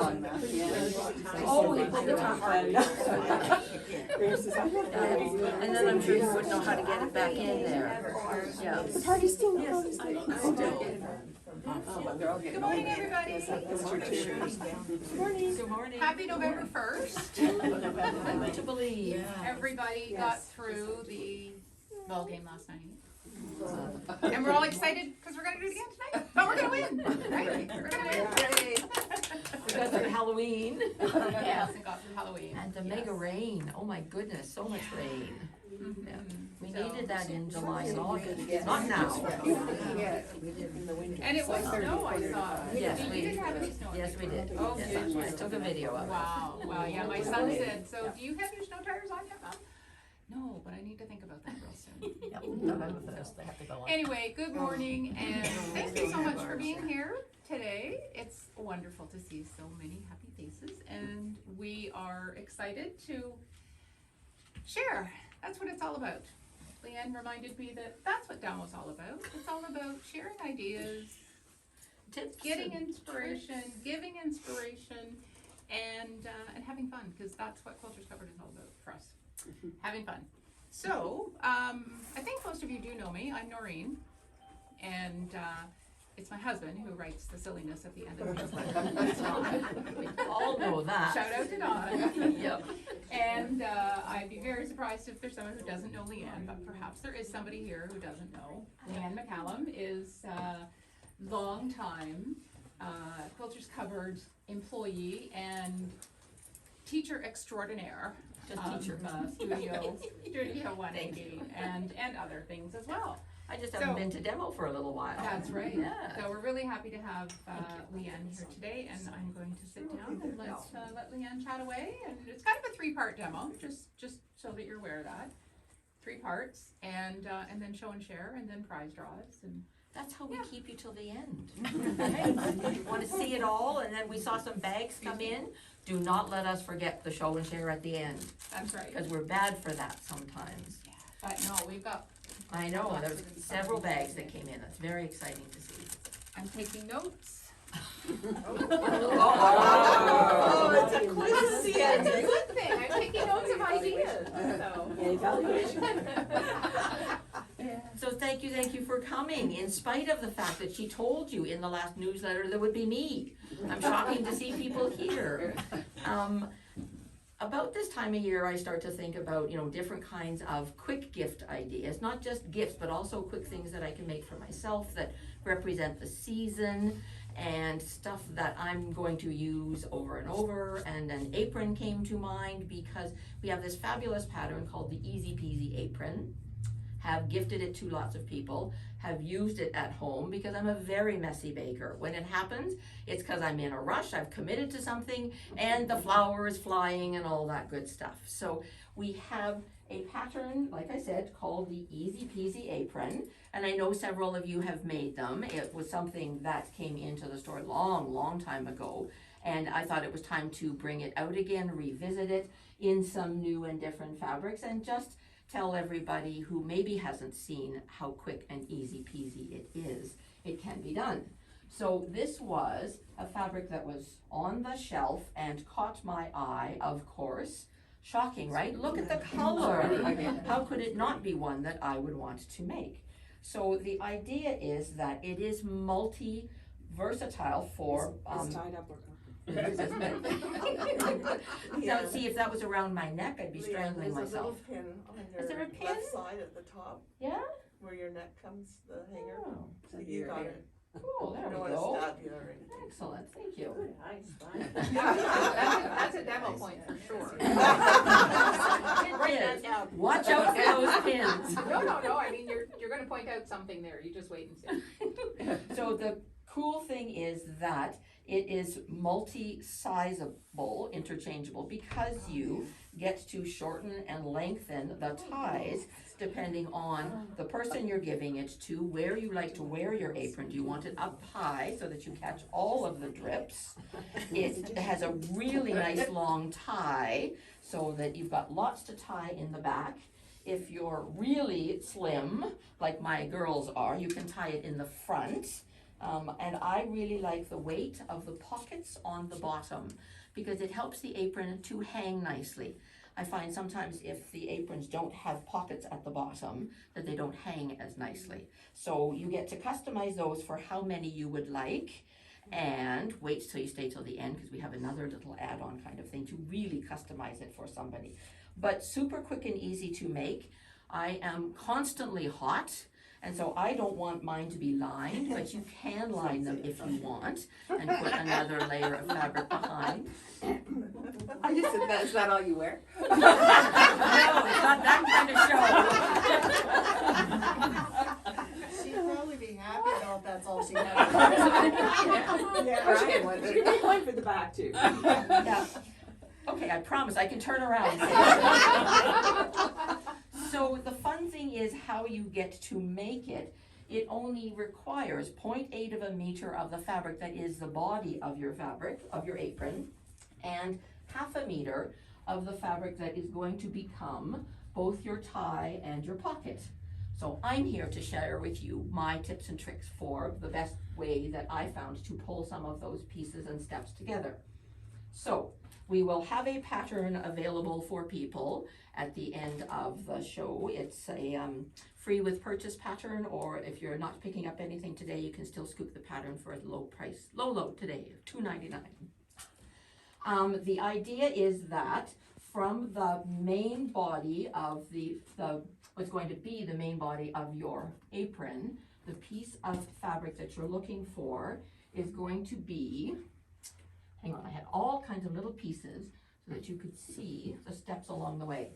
on. Oh, we put the top on. And then I'm sure you wouldn't know how to get it back in there. Yeah. The party's still going. Good morning, everybody. Good morning. Happy November 1st. To believe. Everybody got through the ball game last night. And we're all excited because we're going to do it again tonight. But we're going to win, right? We're going to win. We got through Halloween. Yes, and got through Halloween. And the mega rain. Oh my goodness, so much rain. Yeah. We needed that in July and August. Not now. And it was snow, I saw. Yes, You we did have any snow? Yes, we did. Oh, Yes, did you? I took a video of it. Wow, wow, yeah, my son said, so do you have your snow tires on yet, Mom? No, but I need to think about that real soon. Yep, November 1st, they have to go on. Anyway, good morning, and thank you so much for being here today. It's wonderful to see so many happy faces, and we are excited to share. That's what it's all about. Leanne reminded me that that's what Down was all about. It's all about sharing ideas, Tips getting and inspiration, giving inspiration, and having fun, because that's what Quilters Covered is all about for us. Having fun. So, I think most of you do know me. I'm Noreen, and it's my husband who writes the silliness at the end of his letter. We all know that. Shout out to Don. Yep. And I'd be very surprised if there's someone who doesn't know Leanne, but perhaps there is somebody here who doesn't know. Leanne McCallum is long time Quilters Covered employee and teacher extraordinaire. Just teacher. Studio 180 and other things as well. I just haven't been to demo for a little while. That's right. Yeah. So we're really happy to have Leanne here today, and I'm going to sit down and let Leanne chat away. And it's kind of a 3-part demo, just so that you're aware of that. 3 parts, and then show and share, and then prize draws, and That's how we keep you till the end. Want to see it all, and then we saw some bags come in. Do not let us forget the show and share at the end, that's right. because we're bad for that sometimes. But no, we've got. I know, there's several bags that came in. It's very exciting to see. I'm taking notes. Oh, it's a quiz. It's a good thing. I'm taking notes of ideas. So thank you for coming, in spite of the fact that she told you in the last newsletter there would be me. I'm shocking to see people here. About this time of year, I start to think about, different kinds of quick gift ideas, not just gifts, but also quick things that I can make for myself that represent the season and stuff that I'm going to use over and over. And an apron came to mind because we have this fabulous pattern called the Easy Peasy Apron. Have gifted it to lots of people, have used it at home because I'm a very messy baker. When it happens, it's because I'm in a rush, I've committed to something, and the flour is flying and all that good stuff. So we have a pattern, like I said, called the Easy Peasy Apron, and I know several of you have made them. It was something that came into the store long time ago, and I thought it was time to bring it out again, revisit it in some new and different fabrics, and just tell everybody who maybe hasn't seen how quick and easy peasy it is. It can be done. So this was a fabric that was on the shelf and caught my eye, of course. Shocking, right? Look at the color. How could it not be one that I would want to make? So the idea is that it is multi-versatile for It's tied up or Now, see, if that was around my neck, I'd be strangling There's a little myself. pin on Is there a your pin? left side at the top Yeah? where your neck comes, the hanger. Oh, So you got it. cool, there You we don't want to go. stab you or anything. Excellent, thank you. That's a demo point for sure. It is. Watch out for those pins. No, I mean, you're gonna point out something there, you just wait and see. So the cool thing is that it is multi-sizable, interchangeable, because you get to shorten and lengthen the ties depending on the person you're giving it to, where you like to wear your apron. Do you want it up high so that you catch all of the drips? It has a really nice long tie so that you've got lots to tie in the back. If you're really slim, like my girls are, you can tie it in the front. And I really like the weight of the pockets on the bottom because it helps the apron to hang nicely. I find sometimes if the aprons don't have pockets at the bottom, that they don't hang as nicely. So you get to customize those for how many you would like, and wait till you stay till the end because we have another little add-on kind of thing to really customize it for somebody. But super quick and easy to make. I am constantly hot, and so I don't want mine to be lined, but you can line them if you want and put another layer of fabric behind. I just said, is that all you wear? No, it's not that kind of show. She'd probably be happy though if that's all she had. Yeah, right. You can make one for the back too. Yeah. Okay, I promise I can turn around. So the fun thing is how you get to make it. It only requires 0.8 of a meter of the fabric that is the body of your fabric, of your apron, and 0.5 meter of the fabric that is going to become both your tie and your pocket. So I'm here to share with you my tips and tricks for the best way that I found to pull some of those pieces and steps together. So we will have a pattern available for people at the end of the show. It's a free with purchase pattern, or if you're not picking up anything today, you can still scoop the pattern for a low price, low today, $2.99. The idea is that from the main body of what's going to be the main body of your apron, the piece of fabric that you're looking for is going to be, hang on, I had all kinds of little pieces so that you could see the steps along the way.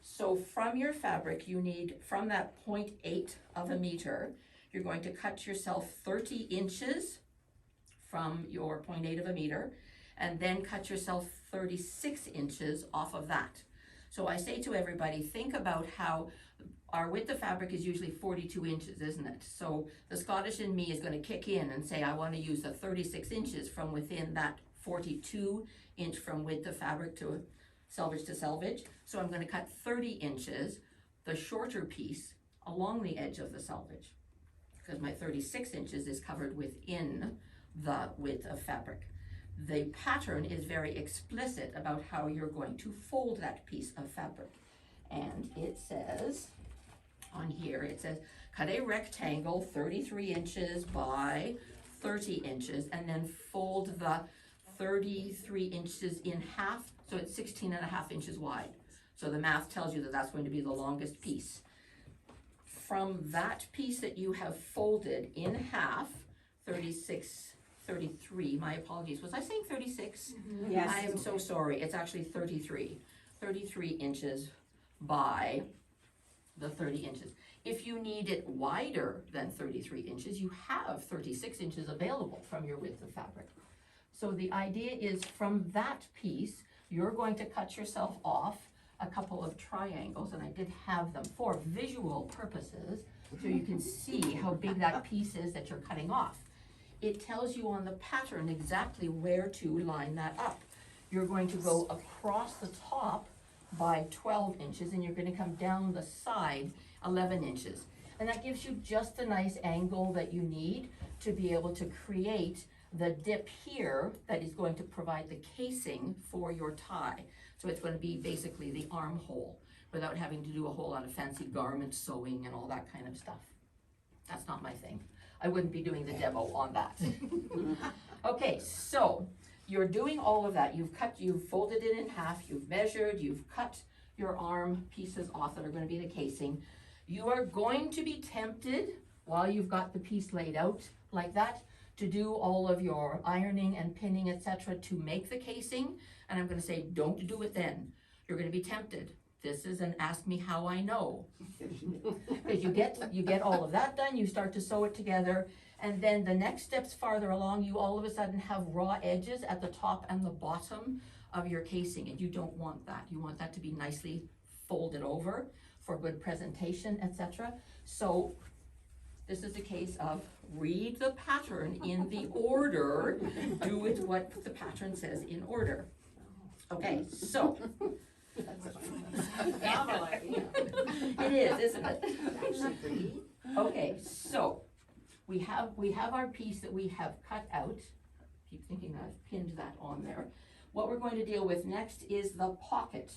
So from your fabric, you need, from that 0.8 of a meter, you're going to cut yourself 30 inches from your 0.8 of a meter, and then cut yourself 36 inches off of that. So I say to everybody, think about how our width of fabric is usually 42 inches, isn't it? So the Scottish in me is going to kick in and say, I want to use the 36 inches from within that 42 inch from width of fabric to selvage. So I'm going to cut 30 inches, the shorter piece, along the edge of the selvage, because my 36 inches is covered within the width of fabric. The pattern is very explicit about how you're going to fold that piece of fabric. And it says, on here, it says, cut a rectangle 33 inches by 30 inches, and then fold the 33 inches in half, so it's 16.5 inches wide. So the math tells you that that's going to be the longest piece. From that piece that you have folded in half, 33, my apologies, was I saying 36? Yes. I am so sorry, it's actually 33 inches by the 30 inches. If you need it wider than 33 inches, you have 36 inches available from your width of fabric. So the idea is from that piece, you're going to cut yourself off a couple of triangles, and I did have them for visual purposes, so you can see how big that piece is that you're cutting off. It tells you on the pattern exactly where to line that up. You're going to go across the top by 12 inches, and you're going to come down the side 11 inches. And that gives you just the nice angle that you need to be able to create the dip here that is going to provide the casing for your tie. So it's going to be basically the armhole without having to do a whole lot of fancy garment sewing and all that kind of stuff. That's not my thing. I wouldn't be doing the demo on that. Okay, so you're doing all of that. You've folded it in half, you've measured, you've cut your arm pieces off that are going to be the casing. You are going to be tempted, while you've got the piece laid out like that, to do all of your ironing and pinning, etc., to make the casing. And I'm going to say, don't do it then. You're going to be tempted. This is an ask me how I know. Because you get all of that done, you start to sew it together, and then the next steps farther along, you all of a sudden have raw edges at the top and the bottom of your casing, and you don't want that. You want that to be nicely folded over for good presentation, etc. So this is a case of read the pattern in the order, do it what the pattern says in order. Okay, so. It is, isn't it? Okay, so we have our piece that we have cut out. Keep thinking I've pinned that on there. What we're going to deal with next is the pocket.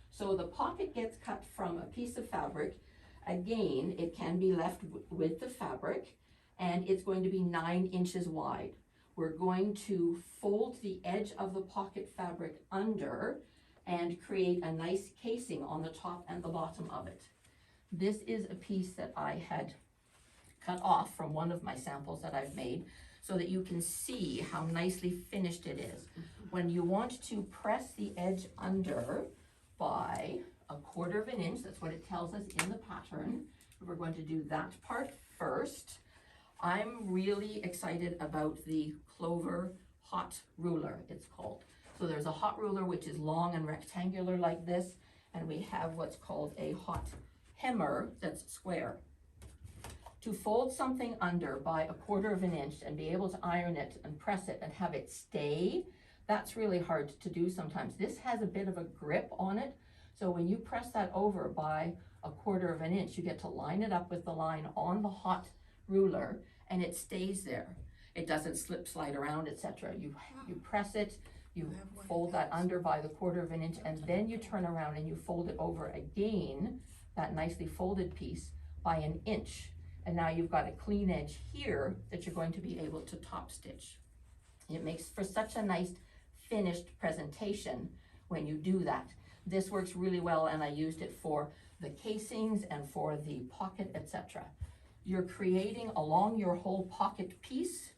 So the pocket gets cut from a piece of fabric. Again, it can be left with the fabric, and it's going to be 9 inches wide. We're going to fold the edge of the pocket fabric under and create a nice casing on the top and the bottom of it. This is a piece that I had cut off from one of my samples that I've made so that you can see how nicely finished it is. When you want to press the edge under by 1/4 inch, that's what it tells us in the pattern. We're going to do that part first. I'm really excited about the Clover hot ruler, it's called. So there's a hot ruler which is long and rectangular like this, and we have what's called a hot hemmer that's square. To fold something under by 1/4 inch and be able to iron it and press it and have it stay, that's really hard to do sometimes. This has a bit of a grip on it, so when you press that over by 1/4 inch, you get to line it up with the line on the hot ruler, and it stays there. It doesn't slip, slide around, etc. You press it, you fold that under by the 1/4 inch, and then you turn around and you fold it over again, that nicely folded piece, by 1 inch. And now you've got a clean edge here that you're going to be able to top stitch. It makes for such a nice finished presentation when you do that. This works really well, and I used it for the casings and for the pocket, etc. You're creating along your whole pocket piece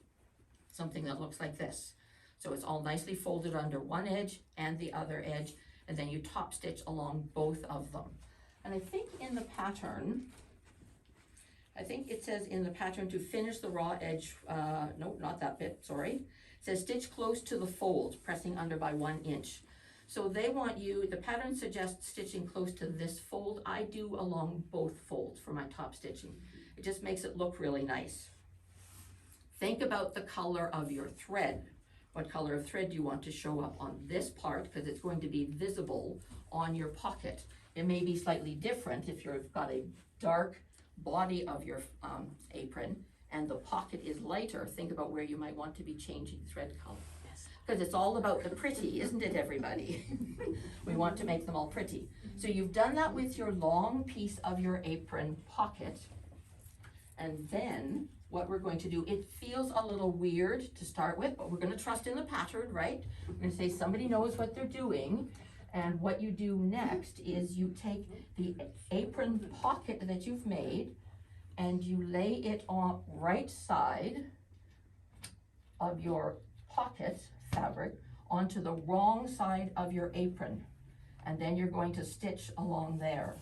something that looks like this. So it's all nicely folded under one edge and the other edge, and then you top stitch along both of them. And I think in the pattern, it says in the pattern to finish the raw edge, no, not that bit, sorry. It says stitch close to the fold, pressing under by 1 inch. So they want you, the pattern suggests stitching close to this fold. I do along both folds for my top stitching. It just makes it look really nice. Think about the color of your thread. What color of thread do you want to show up on this part, because it's going to be visible on your pocket. It may be slightly different if you've got a dark body of your apron and the pocket is lighter. Think about where you might want to be changing thread color. Because it's all about the pretty, isn't it, everybody? We want to make them all pretty. So you've done that with your long piece of your apron pocket. And then what we're going to do, it feels a little weird to start with, but we're going to trust in the pattern, right? We're going to say somebody knows what they're doing. And what you do next is you take the apron pocket that you've made and you lay it on right side of your pocket fabric onto the wrong side of your apron. And then you're going to stitch along there.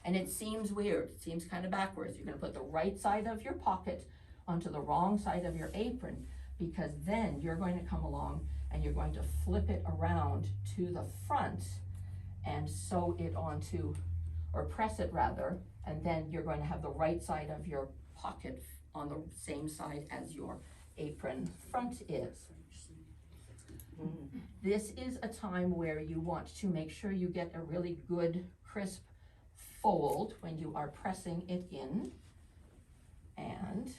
And it seems weird, it seems kind of backwards. You're going to put the right side of your pocket onto the wrong side of your apron, because then you're going to come along and you're going to flip it around to the front and sew it onto, or press it rather, and then you're going to have the right side of your pocket on the same side as your apron front is. This is a time where you want to make sure you get a really good crisp fold when you are pressing it in. And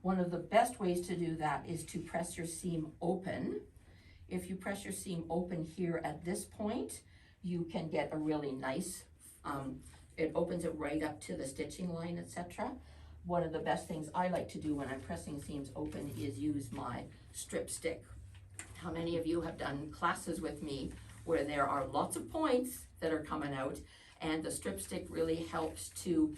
one of the best ways to do that is to press your seam open. If you press your seam open here at this point, you can get a really nice, it opens it right up to the stitching line, etc. One of the best things I like to do when I'm pressing seams open is use my strip stick. How many of you have done classes with me where there are lots of points that are coming out, and the strip stick really helps to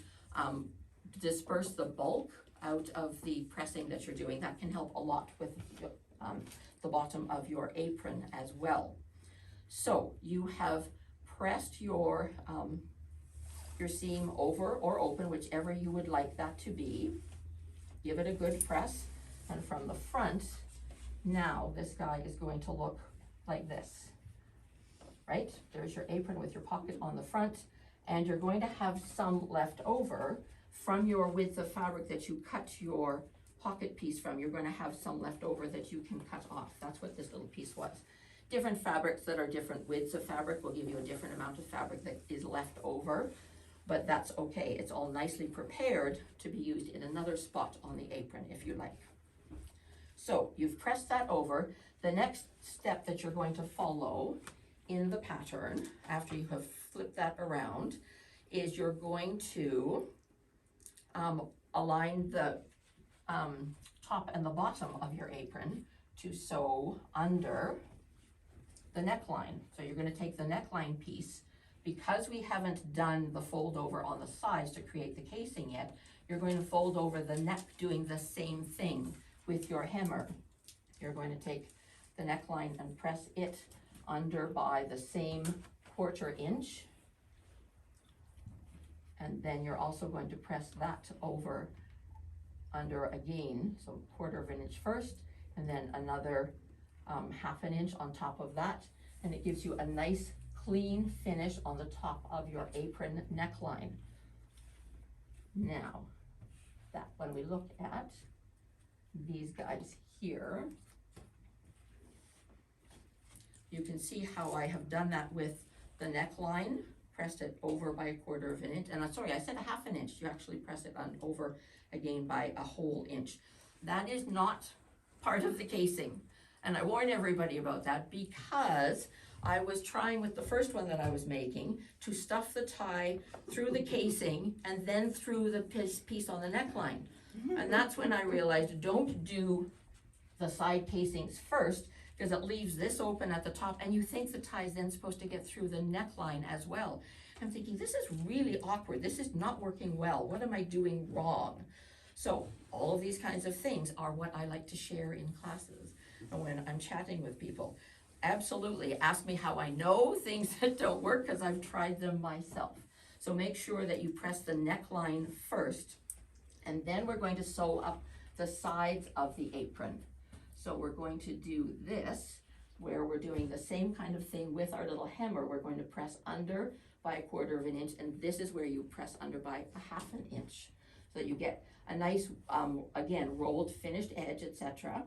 disperse the bulk out of the pressing that you're doing. That can help a lot with the bottom of your apron as well. So you have pressed your seam over or open, whichever you would like that to be. Give it a good press, and from the front, now this guy is going to look like this, right? There's your apron with your pocket on the front, and you're going to have some left over from your width of fabric that you cut your pocket piece from. You're going to have some left over that you can cut off. That's what this little piece was. Different fabrics that are different widths of fabric will give you a different amount of fabric that is left over. but that's okay. It's all nicely prepared to be used in another spot on the apron if you like. So you've pressed that over. The next step that you're going to follow in the pattern, after you have flipped that around, is you're going to align the top and the bottom of your apron to sew under the neckline. So you're going to take the neckline piece. Because we haven't done the fold over on the sides to create the casing yet, you're going to fold over the neck doing the same thing with your hammer. You're going to take the neckline and press it under by the same 1/4 inch. And then you're also going to press that over under again, so 1/4 inch first, and then another 1/2 inch on top of that. And it gives you a nice clean finish on the top of your apron neckline. Now, that when we look at these guys here, you can see how I have done that with the neckline, pressed it over by 1/4 inch, and sorry, I said 1/2 inch, you actually press it on over again by a whole inch. That is not part of the casing, and I warn everybody about that because I was trying with the first one that I was making to stuff the tie through the casing and then through the piece on the neckline. And that's when I realized, don't do the side casings first, because it leaves this open at the top and you think the tie is then supposed to get through the neckline as well. I'm thinking, this is really awkward. This is not working well. What am I doing wrong? So all of these kinds of things are what I like to share in classes and when I'm chatting with people. Absolutely, ask me how I know things that don't work, because I've tried them myself. So make sure that you press the neckline first, and then we're going to sew up the sides of the apron. So we're going to do this, where we're doing the same kind of thing with our little hammer. We're going to press under by 1/4 inch, and this is where you press under by 1/2 inch. So that you get a nice, again, rolled finished edge, etc.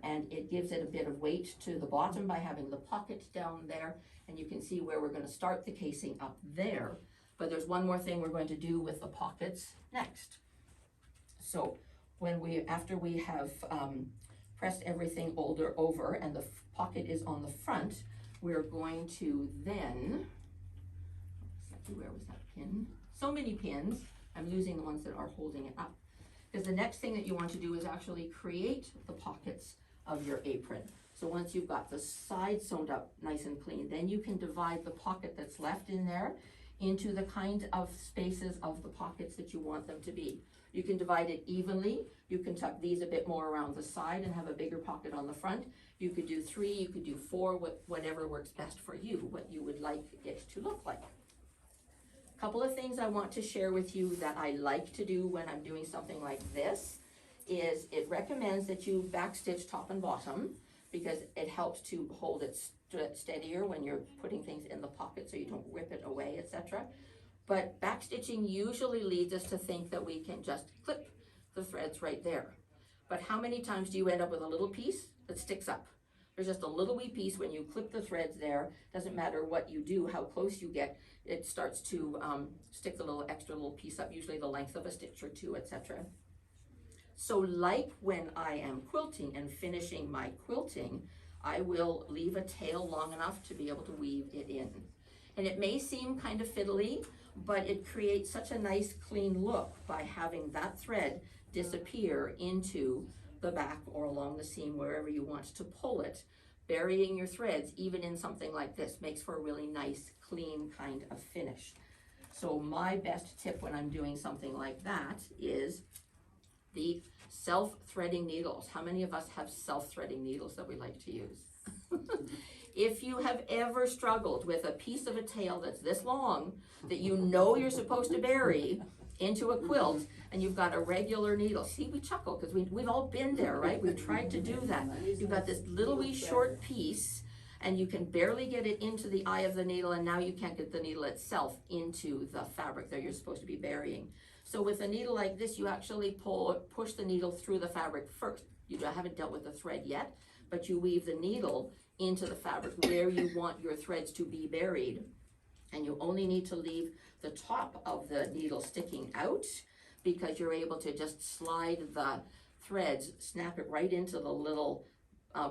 And it gives it a bit of weight to the bottom by having the pocket down there, and you can see where we're going to start the casing up there. But there's one more thing we're going to do with the pockets next. So after we have pressed everything over and the pocket is on the front, we're going to then, where was that pin? So many pins, I'm losing the ones that are holding it up. Because the next thing that you want to do is actually create the pockets of your apron. So once you've got the sides sewn up nice and clean, then you can divide the pocket that's left in there into the kind of spaces of the pockets that you want them to be. You can divide it evenly. You can tuck these a bit more around the side and have a bigger pocket on the front. You could do 3, you could do 4, whatever works best for you, what you would like it to look like. Couple of things I want to share with you that I like to do when I'm doing something like this is it recommends that you backstitch top and bottom, because it helps to hold it steadier when you're putting things in the pocket so you don't rip it away, etc. But backstitching usually leads us to think that we can just clip the threads right there. But how many times do you end up with a little piece that sticks up? There's just a little wee piece when you clip the threads there. Doesn't matter what you do, how close you get, it starts to stick the extra little piece up, usually the length of a stitch or 2, etc. So like when I am quilting and finishing my quilting, I will leave a tail long enough to be able to weave it in. And it may seem kind of fiddly, but it creates such a nice clean look by having that thread disappear into the back or along the seam, wherever you want to pull it. Burying your threads, even in something like this, makes for a really nice, clean kind of finish. So my best tip when I'm doing something like that is the self-threading needles. How many of us have self-threading needles that we like to use? If you have ever struggled with a piece of a tail that's this long that you know you're supposed to bury into a quilt, and you've got a regular needle. See, we chuckle because we've all been there, right? We've tried to do that. You've got this little wee short piece, and you can barely get it into the eye of the needle, and now you can't get the needle itself into the fabric that you're supposed to be burying. So with a needle like this, you actually push the needle through the fabric first. You haven't dealt with the thread yet, but you weave the needle into the fabric where you want your threads to be buried. And you only need to leave the top of the needle sticking out because you're able to just slide the threads, snap it right into the little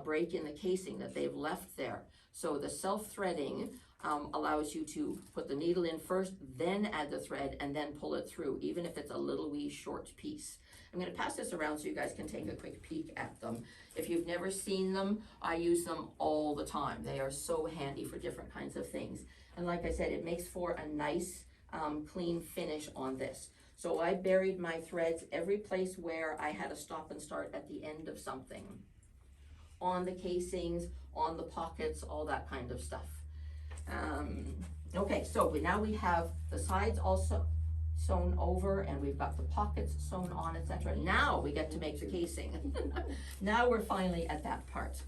break in the casing that they've left there. So the self-threading allows you to put the needle in first, then add the thread, and then pull it through, even if it's a little wee short piece. I'm gonna pass this around so you guys can take a quick peek at them. If you've never seen them, I use them all the time. They are so handy for different kinds of things. And like I said, it makes for a nice, clean finish on this. So I buried my threads every place where I had a stop and start at the end of something. On the casings, on the pockets, all that kind of stuff. Okay, so now we have the sides also sewn over, and we've got the pockets sewn on, etc. Now we get to make the casing. Now we're finally at that part.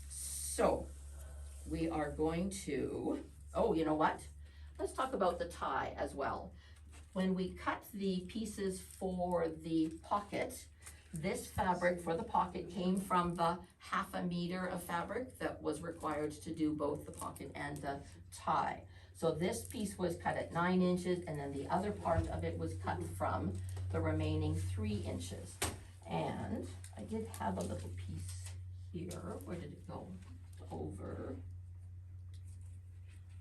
So we are going to, oh, you know what? Let's talk about the tie as well. When we cut the pieces for the pocket, this fabric for the pocket came from the 1/2 meter of fabric that was required to do both the pocket and the tie. So this piece was cut at 9 inches, and then the other part of it was cut from the remaining 3 inches. And I did have a little piece here. Where did it go? Over.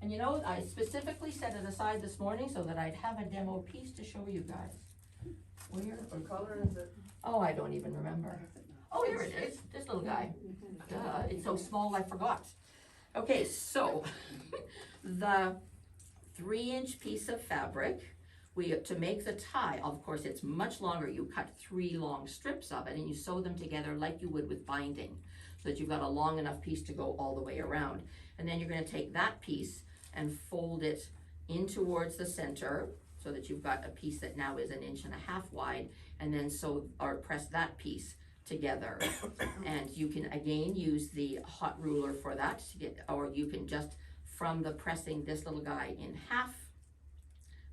And you know, I specifically set it aside this morning so that I'd have a demo piece to show you guys. Where? What color is it? Oh, I don't even remember. Oh, here it is, this little guy. Duh, it's so small I forgot. Okay, so the 3-inch piece of fabric, to make the tie, of course, it's much longer. You cut 3 long strips of it and you sew them together like you would with binding, so that you've got a long enough piece to go all the way around. And then you're gonna take that piece and fold it in towards the center, so that you've got a piece that now is 1.5 inches wide, and then sew or press that piece together. And you can again use the hot ruler for that to get, or you can just from the pressing this little guy in half,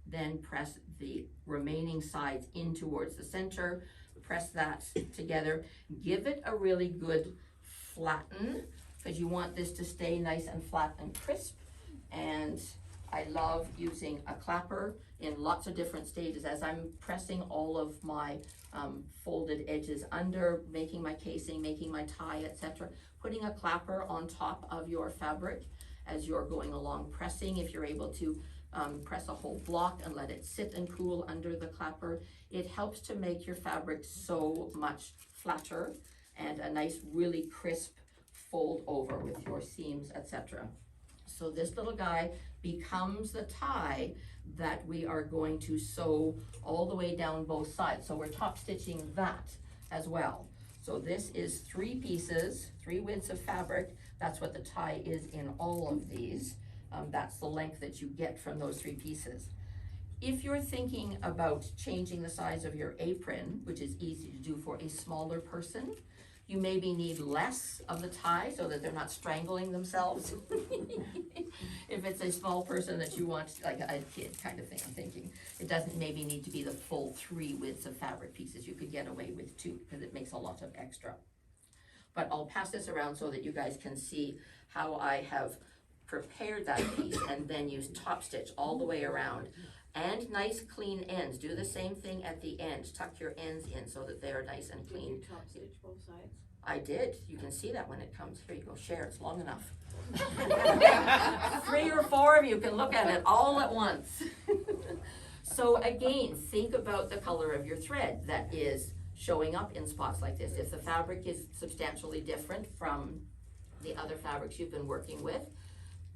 then press the remaining sides in towards the center, press that together, give it a really good flatten, because you want this to stay nice and flat and crisp. And I love using a clapper in lots of different stages as I'm pressing all of my folded edges under, making my casing, making my tie, etc. Putting a clapper on top of your fabric as you're going along pressing, if you're able to press a whole block and let it sit and cool under the clapper, it helps to make your fabric so much flatter and a nice really crisp fold over with your seams, etc. So this little guy becomes the tie that we are going to sew all the way down both sides. So we're top stitching that as well. So this is 3 pieces, 3 widths of fabric. That's what the tie is in all of these. That's the length that you get from those 3 pieces. If you're thinking about changing the size of your apron, which is easy to do for a smaller person, you maybe need less of the tie so that they're not strangling themselves. If it's a small person that you want, like a kid kind of thing, I'm thinking. It doesn't maybe need to be the full 3 widths of fabric pieces. You could get away with 2 because it makes a lot of extra. But I'll pass this around so that you guys can see how I have prepared that piece and then use top stitch all the way around. And nice clean ends. Do the same thing at the end. Tuck your ends in so that they're nice and clean. Did you top stitch both sides? I did. You can see that when it comes. Here you go, share, it's long enough. 3 or 4 of you can look at it all at once. So again, think about the color of your thread that is showing up in spots like this. If the fabric is substantially different from the other fabrics you've been working with,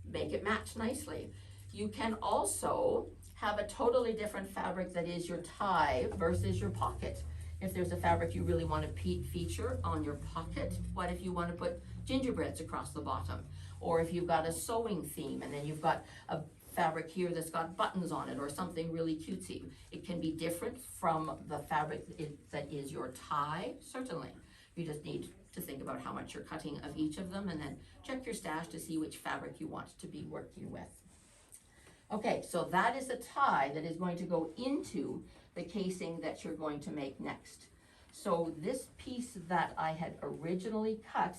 make it match nicely. You can also have a totally different fabric that is your tie versus your pocket. If there's a fabric you really want to feature on your pocket, what if you want to put gingerbreads across the bottom? Or if you've got a sewing theme and then you've got a fabric here that's got buttons on it or something really cutesy. It can be different from the fabric that is your tie, certainly. You just need to think about how much you're cutting of each of them and then check your stash to see which fabric you want to be working with. Okay, so that is a tie that is going to go into the casing that you're going to make next. So this piece that I had originally cut,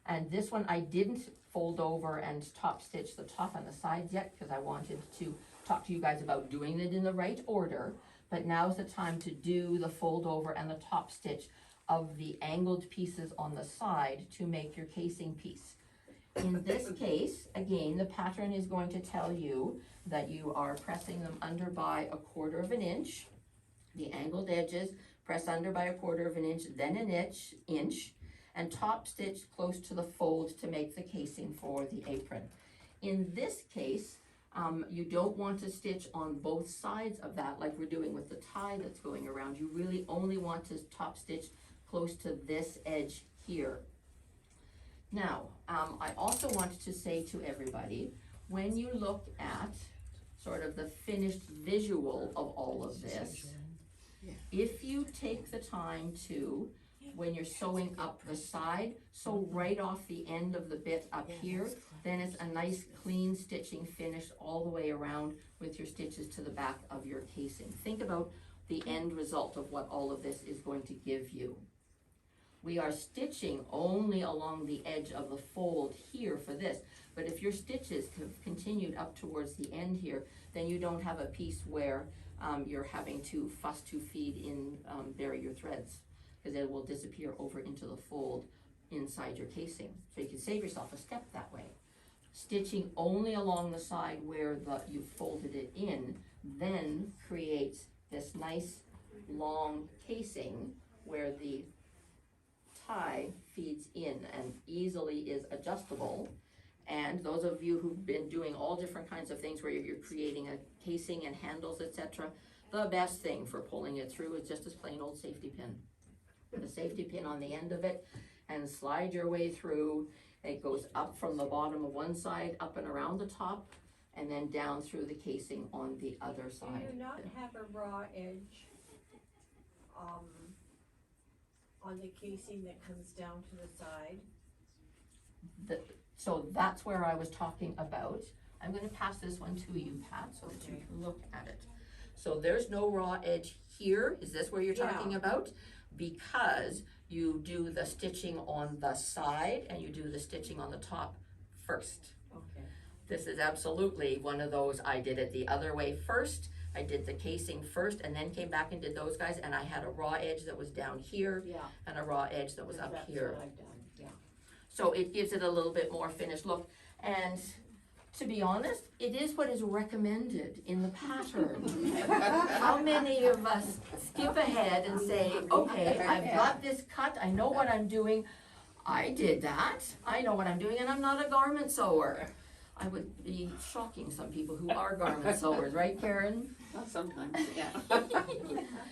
And this one I didn't fold over and top stitch the top and the sides yet, because I wanted to talk to you guys about doing it in the right order. But now's the time to do the fold over and the top stitch of the angled pieces on the side to make your casing piece. In this case, again, the pattern is going to tell you that you are pressing them under by 1/4 of an inch. The angled edges, press under by 1/4 of an inch, then an inch, and top stitch close to the fold to make the casing for the apron. In this case, you don't want to stitch on both sides of that like we're doing with the tie that's going around. You really only want to top stitch close to this edge here. Now, I also want to say to everybody, when you look at sort of the finished visual of all of this, if you take the time to, when you're sewing up the side, sew right off the end of the bit up here, then it's a nice clean stitching finish all the way around with your stitches to the back of your casing. Think about the end result of what all of this is going to give you. We are stitching only along the edge of the fold here for this, but if your stitches have continued up towards the end here, then you don't have a piece where you're having to fuss to feed in, bury your threads, because it will disappear over into the fold inside your casing. So you can save yourself a step that way. Stitching only along the side where you folded it in then creates this nice long casing where the tie feeds in and easily is adjustable. And those of you who've been doing all different kinds of things where you're creating a casing and handles, etc., the best thing for pulling it through is just this plain old safety pin. Put a safety pin on the end of it and slide your way through. It goes up from the bottom of one side, up and around the top, and then down through the casing on the other side. Do you not have a raw edge, on the casing that comes down to the side? So that's where I was talking about. I'm gonna pass this one to you, Pat, so that you can look at it. So there's no raw edge here. Is this where you're talking about? Because you do the stitching on the side and you do the stitching on the top first. Okay. This is absolutely one of those, I did it the other way first. I did the casing first and then came back and did those guys, and I had a raw edge that was down here and a raw edge that was up here. That's what I've done, yeah. So it gives it a little bit more finished look. And to be honest, it is what is recommended in the pattern. How many of us skip ahead and say, okay, I've got this cut, I know what I'm doing, I did that, I know what I'm doing, and I'm not a garment sewer. I would be shocking some people who are garment sewers, right, Karen? Well, sometimes, yeah.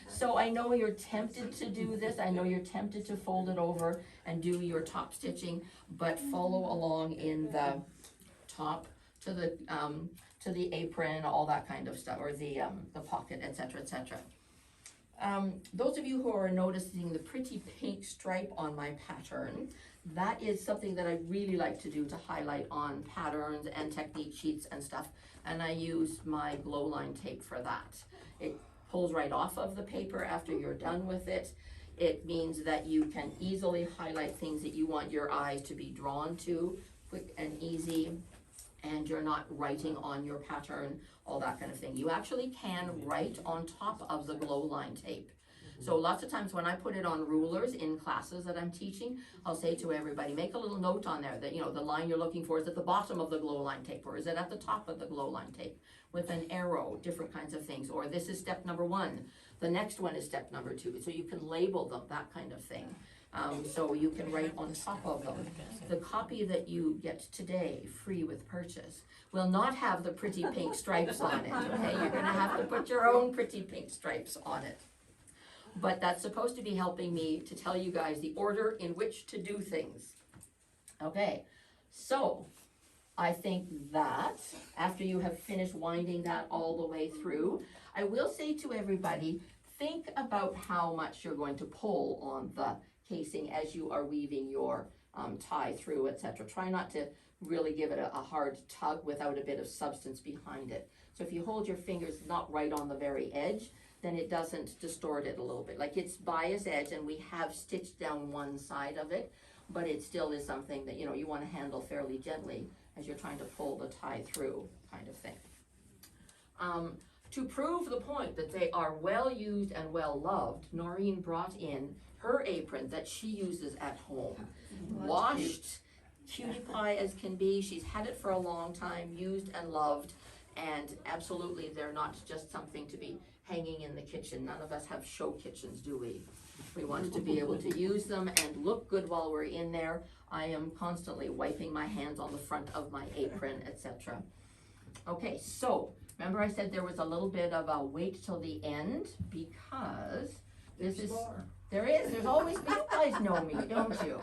So I know you're tempted to do this, I know you're tempted to fold it over and do your top stitching, but follow along in the top to the apron, all that kind of stuff, or the pocket, etc., etc. Those of you who are noticing the pretty pink stripe on my pattern, that is something that I really like to do to highlight on patterns and technique sheets and stuff, and I use my glow line tape for that. It pulls right off of the paper after you're done with it. It means that you can easily highlight things that you want your eyes to be drawn to, quick and easy, and you're not writing on your pattern, all that kind of thing. You actually can write on top of the glow line tape. So lots of times when I put it on rulers in classes that I'm teaching, I'll say to everybody, make a little note on there that, you know, the line you're looking for is at the bottom of the glow line tape, or is it at the top of the glow line tape with an arrow, different kinds of things, or this is step number 1, the next one is step number 2, so you can label them, that kind of thing. So you can write on top of them. The copy that you get today, free with purchase, will not have the pretty pink stripes on it, okay? You're gonna have to put your own pretty pink stripes on it. But that's supposed to be helping me to tell you guys the order in which to do things. Okay, so I think that after you have finished winding that all the way through, I will say to everybody, think about how much you're going to pull on the casing as you are weaving your tie through, etc. Try not to really give it a hard tug without a bit of substance behind it. So if you hold your fingers not right on the very edge, then it doesn't distort it a little bit. Like it's bias edge and we have stitched down one side of it, but it still is something that, you wanna handle fairly gently as you're trying to pull the tie through, kind of thing. To prove the point that they are well used and well loved, Noreen brought in her apron that she uses at home. Washed, cutie pie as can be, she's had it for a long time, used and loved, and absolutely they're not just something to be hanging in the kitchen. None of us have show kitchens, do we? We want to be able to use them and look good while we're in there. I am constantly wiping my hands on the front of my apron, etc. Okay, so remember I said there was a little bit of a wait till the end because there's always, you guys know me, don't you?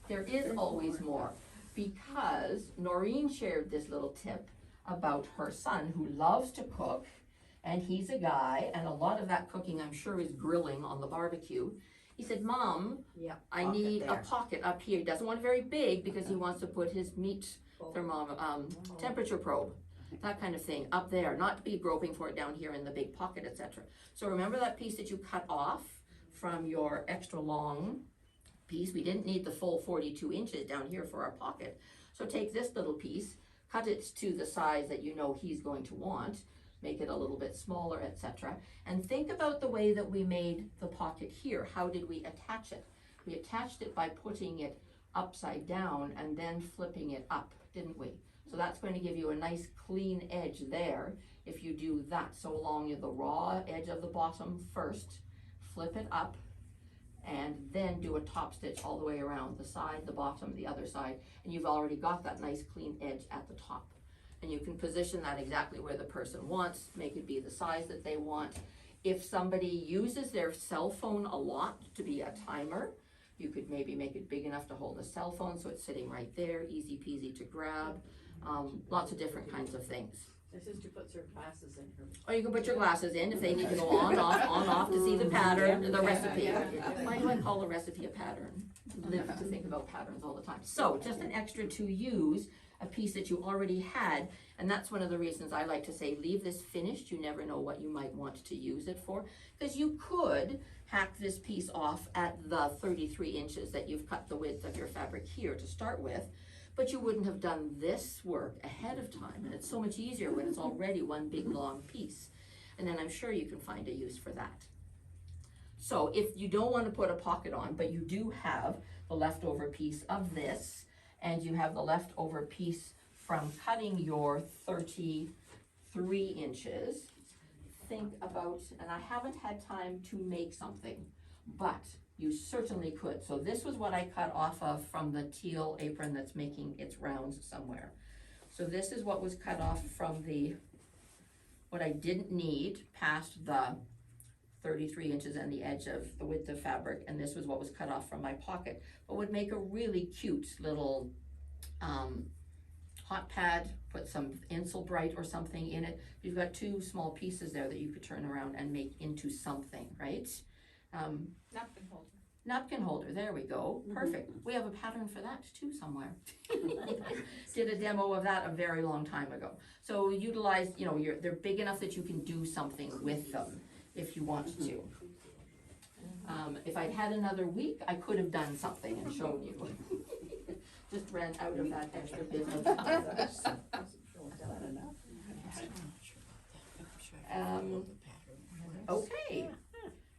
There is always more, because Noreen shared this little tip about her son who loves to cook, and he's a guy, and a lot of that cooking I'm sure is grilling on the barbecue. He said, Mom, I need a pocket up here. He doesn't want it very big because he wants to put his meat temperature probe, that kind of thing, up there, not be groping for it down here in the big pocket, etc. So remember that piece that you cut off from your extra long piece? We didn't need the full 42 inches down here for our pocket. So take this little piece, cut it to the size that you know he's going to want, make it a little bit smaller, etc. And think about the way that we made the pocket here. How did we attach it? We attached it by putting it upside down and then flipping it up, didn't we? So that's going to give you a nice clean edge there if you do that. So along the raw edge of the bottom first, flip it up, and then do a top stitch all the way around the side, the bottom, the other side, and you've already got that nice clean edge at the top. And you can position that exactly where the person wants, make it be the size that they want. If somebody uses their cell phone a lot to be a timer, you could maybe make it big enough to hold a cell phone so it's sitting right there, easy peasy to grab. Lots of different kinds of things. My sister puts her glasses in her. Or you can put your glasses in if they need to go on, off to see the pattern, the recipe. Why do I call a recipe a pattern? Live to think about patterns all the time. So just an extra to use a piece that you already had, and that's one of the reasons I like to say leave this finished. You never know what you might want to use it for, because you could hack this piece off at the 33 inches that you've cut the width of your fabric here to start with, but you wouldn't have done this work ahead of time, and it's so much easier when it's already one big long piece. And then I'm sure you can find a use for that. So if you don't want to put a pocket on, but you do have the leftover piece of this, and you have the leftover piece from cutting your 33 inches, think about, and I haven't had time to make something, but you certainly could. So this was what I cut off of from the teal apron that's making its rounds somewhere. So this is what was cut off from what I didn't need past the 33 inches and the edge of the width of fabric, and this was what was cut off from my pocket, but would make a really cute little hot pad. Put some Insel Bright or something in it. You've got two small pieces there that you could turn around and make into something, right? Napkin holder. Napkin holder, there we go, perfect. We have a pattern for that too somewhere. Did a demo of that a very long time ago. So utilize, they're big enough that you can do something with them if you want to. If I'd had another week, I could have done something and shown you. Just ran out of that extra business. Okay,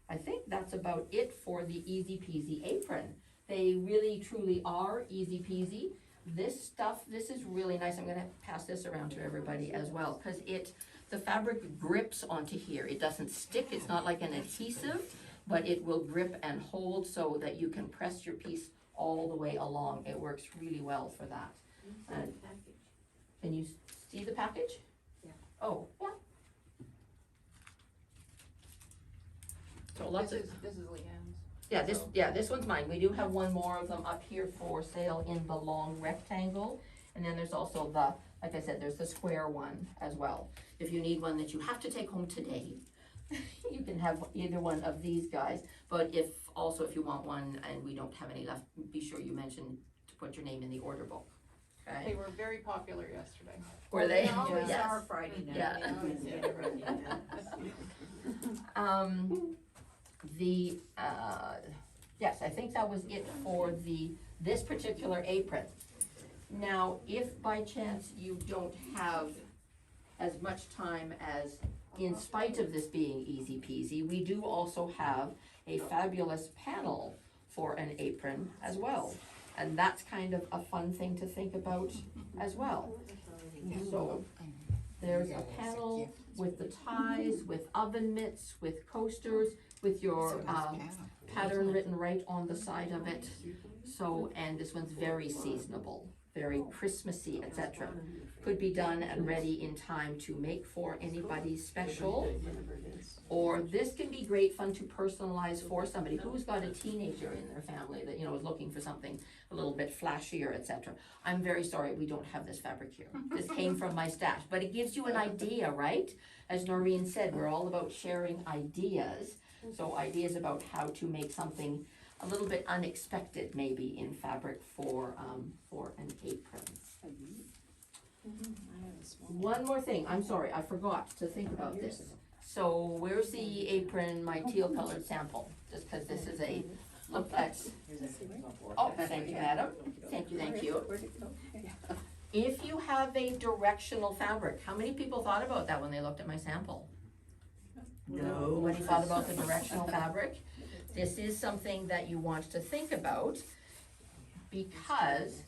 I think that's about it for the Easy Peasy apron. They really truly are easy peasy. This stuff, this is really nice. I'm gonna pass this around to everybody as well, because the fabric grips onto here. It doesn't stick, it's not like an adhesive, but it will grip and hold so that you can press your piece all the way along. It works really well for that. And can you see the package? Yeah. Oh, yeah. So lots of, This is Leanne's. this one's mine. We do have one more of them up here for sale in the long rectangle. And then there's also like I said, there's the square one as well. If you need one that you have to take home today, you can have either one of these guys. But if you want one and we don't have any left, be sure you mention to put your name in the order book. Okay? They were very popular yesterday. Were they? They always Yes. are Friday night. Yeah. They always get it right, yeah. Yes, I think that was it for the this particular apron. Now, if by chance you don't have as much time as, in spite of this being easy peasy, we do also have a fabulous panel for an apron as well. And that's kind of a fun thing to think about as well. So, there's a panel with the ties, with oven mitts, with coasters, with your, pattern written right on the side of it. So, and this one's very seasonable, very Christmassy, etc. Could be done and ready in time to make for anybody special. Or this can be great fun to personalize for somebody who's got a teenager in their family that, is looking for something a little bit flashier, etc. I'm very sorry we don't have this fabric here. This came from my stash, but it gives you an idea, right? As Noreen said, we're all about sharing ideas. So ideas about how to make something a little bit unexpected maybe in fabric for an apron. One more thing, I'm sorry, I forgot to think about this. So where's the apron, my teal colored sample? Just because this is a look at, oh, thank you, madam. Thank you. If you have a directional fabric, how many people thought about that when they looked at my sample? Nobody thought about the directional fabric? This is something that you want to think about because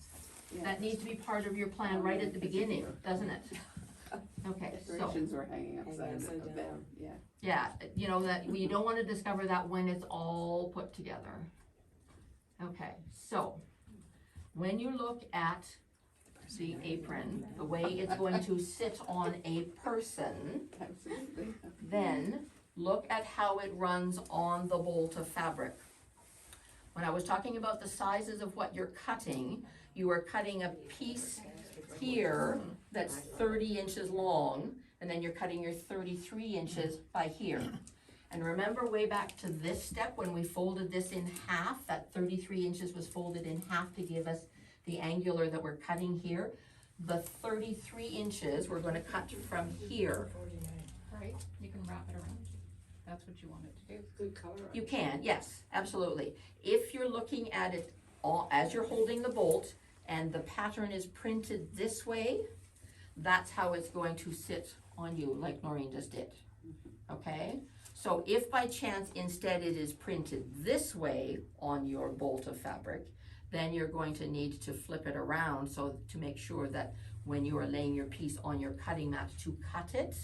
that needs to be part of your plan right at the beginning, doesn't it? Okay, so, Decorations are hanging upside down, yeah. yeah, that you don't want to discover that when it's all put together. Okay, so when you look at the apron, the way it's going to sit on a person, Absolutely. then look at how it runs on the bolt of fabric. When I was talking about the sizes of what you're cutting, you are cutting a piece here that's 30 inches long, and then you're cutting your 33 inches by here. And remember way back to this step when we folded this in half, that 33 inches was folded in half to give us the angular that we're cutting here. The 33 inches we're going to cut from here. Right, you can wrap it around. That's what you want it to do. Good color. You can, yes, absolutely. If you're looking at it all, as you're holding the bolt and the pattern is printed this way, that's how it's going to sit on you, like Noreen just did, okay? So if by chance instead it is printed this way on your bolt of fabric, then you're going to need to flip it around so to make sure that when you are laying your piece on your cutting mat to cut it,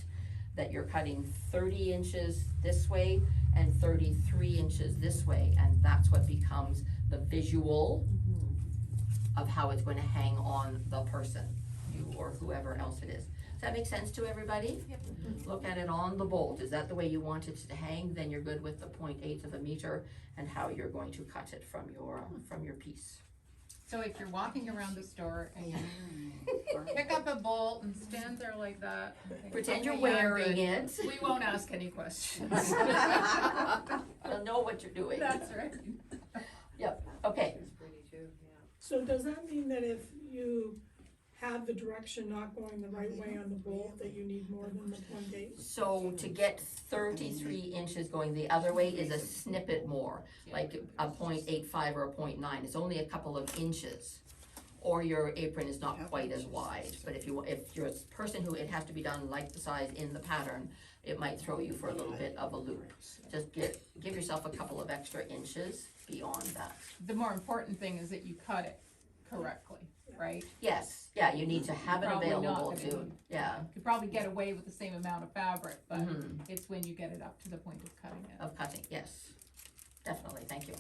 that you're cutting 30 inches this way and 33 inches this way, and that's what becomes the visual of how it's going to hang on the person, you or whoever else it is. Does that make sense to everybody? Yep. Look at it on the bolt. Is that the way you want it to hang? Then you're good with the 0.8 of a meter and how you're going to cut it from your piece. So if you're walking around the store and you pick up a bolt and stand there like that, Pretend you're "Okay, yeah, I'm wearing good." it. We won't ask any questions. You'll know what you're doing. That's right. Yep, okay. So does that mean that if you have the direction not going the right way on the bolt, that you need more than the 0.8? So to get 33 inches going the other way is a snippet more, like a 0.85 or a 0.9. It's only a couple of inches. Or your apron is not quite as wide. But if you're a person who it has to be done like the size in the pattern, it might throw you for a little bit of a loop. Just give yourself a couple of extra inches beyond that. The more important thing is that you cut it correctly, right? Yes, yeah, you need to have it Probably not available gonna to, be- yeah, You could probably get away with the same amount of fabric, but Mhm. it's when you get it up to the point of cutting it. of cutting, yes. Definitely, thank you.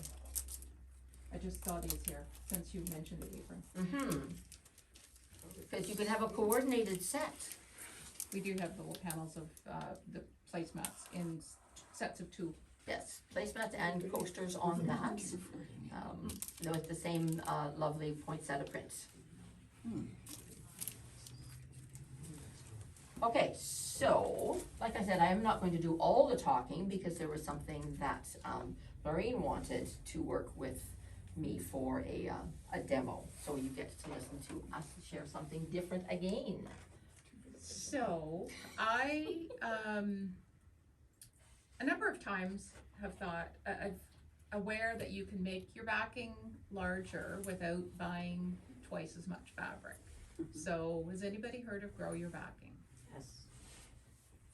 I just saw these here, since you mentioned the apron. Because you can have a coordinated set. We do have little panels of, the placemats in sets of 2. Yes, placemats and coasters on that, with the same lovely poinsettia prints. Okay, so, like I said, I am not going to do all the talking because there was something that Lorraine wanted to work with me for a demo. So you get to listen to us share something different again. So, I, a number of times have thought, aware that you can make your backing larger without buying twice as much fabric. So has anybody heard of Grow Your Backing? Yes.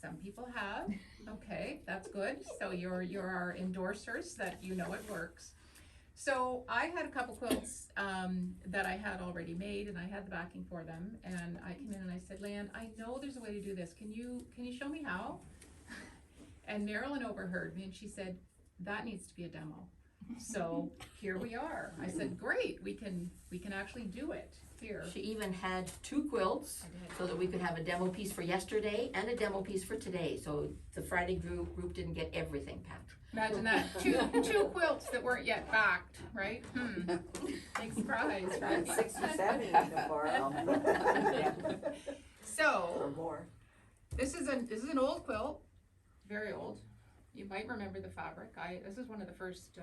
Some people have. Okay, that's good. So you're our endorsers that you know it works. So I had a couple quilts that I had already made, and I had the backing for them. And I came in and I said, Lan, I know there's a way to do this. Can you show me how? And Marilyn overheard me, and she said, that needs to be a demo. So here we are. I said, great, we can actually do it here. She even had 2 quilts I did. so that we could have a demo piece for yesterday and a demo piece for today. So the Friday group didn't get everything, Pat. Imagine that, two quilts that weren't yet backed, right? Big surprise, right? 67 so far. So, Or more. this is an old quilt, very old. You might remember the fabric. This is one of the first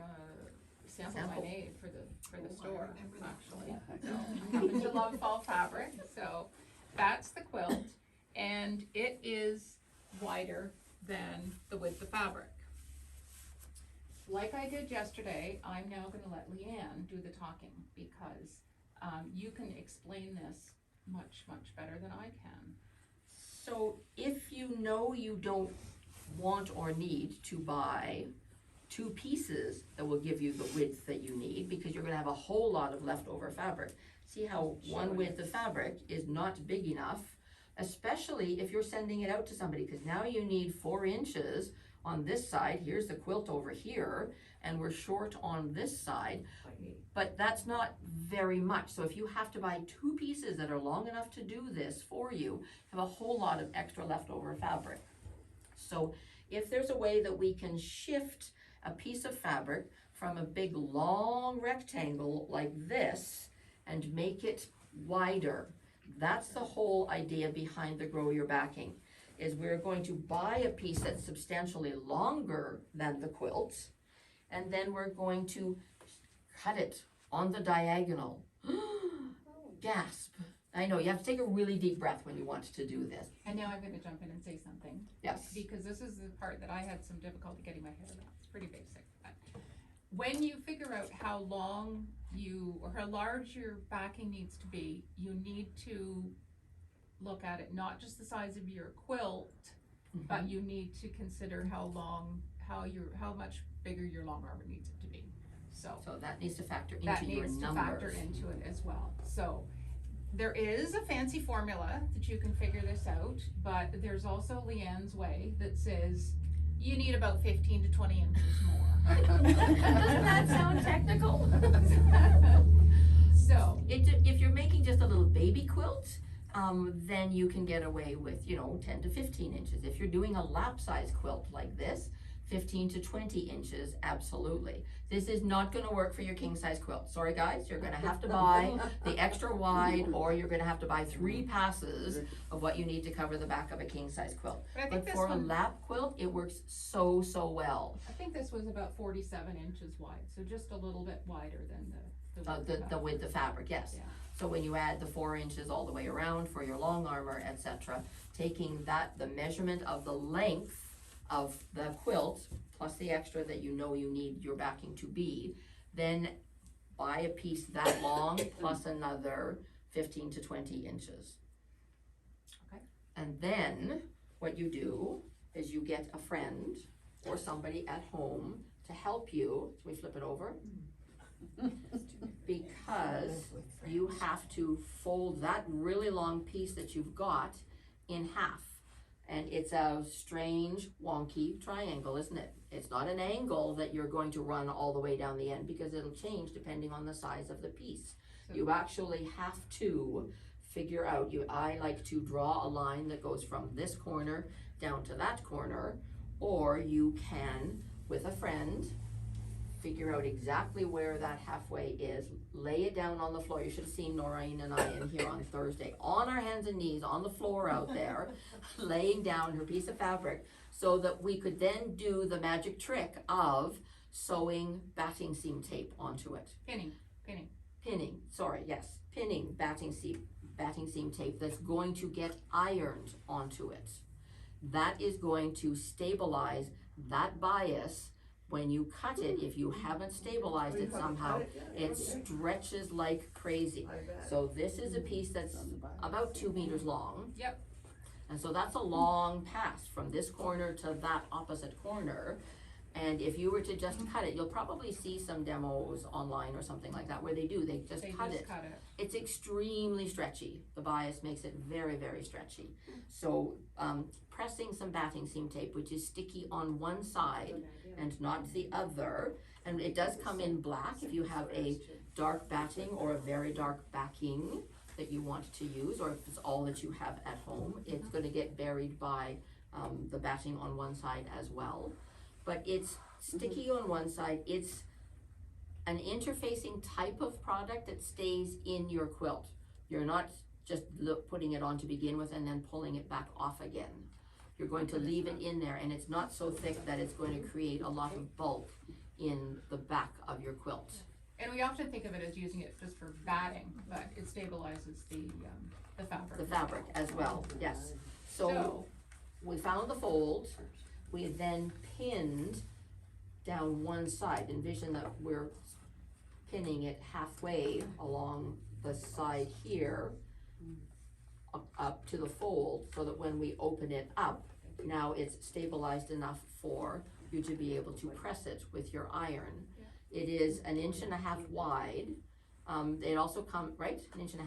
samples I Sample. made for the store, remember that. actually. So, I happen to love fall fabric, so that's the quilt, and it is wider than the width of fabric. Like I did yesterday, I'm now gonna let Leanne do the talking, because you can explain this much, much better than I can. So if you know you don't want or need to buy 2 pieces that will give you the width that you need, because you're gonna have a whole lot of leftover fabric. See how one width of fabric is not big enough, especially if you're sending it out to somebody, because now you need 4 inches on this side. Here's the quilt over here, and we're short on this side, but that's not very much. So if you have to buy 2 pieces that are long enough to do this for you, have a whole lot of extra leftover fabric. So if there's a way that we can shift a piece of fabric from a big long rectangle like this and make it wider, that's the whole idea behind the Grow Your Backing, is we're going to buy a piece that's substantially longer than the quilt, and then we're going to cut it on the diagonal. Gasp. I know, you have to take a really deep breath when you want to do this. And now I'm gonna jump in and say something. Yes. Because this is the part that I had some difficulty getting my head around. It's pretty basic. But when you figure out how long or how large your backing needs to be, you need to look at it, not just the size of your quilt, but you need to consider how much bigger your long armor needs it to be. So that needs to factor that into your needs to numbers. factor into it as well. So there is a fancy formula that you can figure this out, but there's also Leanne's way that says you need about 15 to 20 inches more. Doesn't that sound technical? So If you're making just a little baby quilt, then you can get away with, 10 to 15 inches. If you're doing a lap size quilt like this, 15 to 20 inches, absolutely. This is not gonna work for your king size quilt. Sorry guys, you're gonna have to buy the extra wide, or you're gonna have to buy 3 passes of what you need to cover the back of a king size quilt. but I think But for a one, lap quilt, it works so well. I think this was about 47 inches wide, so just a little bit wider than The width of fabric, yes. Yeah. So when you add the 4 inches all the way around for your long armor, etc., taking the measurement of the length of the quilt, plus the extra that you know you need your backing to be, then buy a piece that long plus another 15 to 20 inches. Okay. And then what you do is you get a friend or somebody at home to help you. Can we flip it over? Because you have to fold that really long piece that you've got in half. And it's a strange, wonky triangle, isn't it? It's not an angle that you're going to run all the way down the end, because it'll change depending on the size of the piece. You actually have to figure out, I like to draw a line that goes from this corner down to that corner, or you can, with a friend, figure out exactly where that halfway is, lay it down on the floor. You should have seen Noreen and I in here on Thursday, on our hands and knees on the floor out there, laying down her piece of fabric, so that we could then do the magic trick of sewing batting seam tape onto it. Pinning, batting seam tape that's going to get ironed onto it. That is going to stabilize that bias When you cut it, if you haven't stabilized it somehow, it stretches like crazy. I bet. So this is a piece that's about 2 meters long. Yep. And so that's a long pass from this corner to that opposite corner. And if you were to just cut it, you'll probably see some demos online or something like that where they do, they just cut it. It's extremely stretchy. The bias makes it very, very stretchy. So pressing some batting seam tape, which is sticky on one side and not the other, and it does come in black if you have a dark batting or a very dark backing that you want to use, or if it's all that you have at home, it's gonna get buried by the batting on one side as well. But it's sticky on one side, it's an interfacing type of product that stays in your quilt. You're not just putting it on to begin with and then pulling it back off again. You're going to leave it in there, and it's not so thick that it's going to create a lot of bulk in the back of your quilt. And we often think of it as using it just for batting, but it stabilizes the fabric. The fabric as well, yes. So we found the fold, we then pinned down one side. Envision that we're pinning it halfway along the side here, up to the fold, so that when we open it up, now it's stabilized enough for you to be able to press it with your iron. It is 1.5 inches wide. It also comes, right, 1.5 inches. I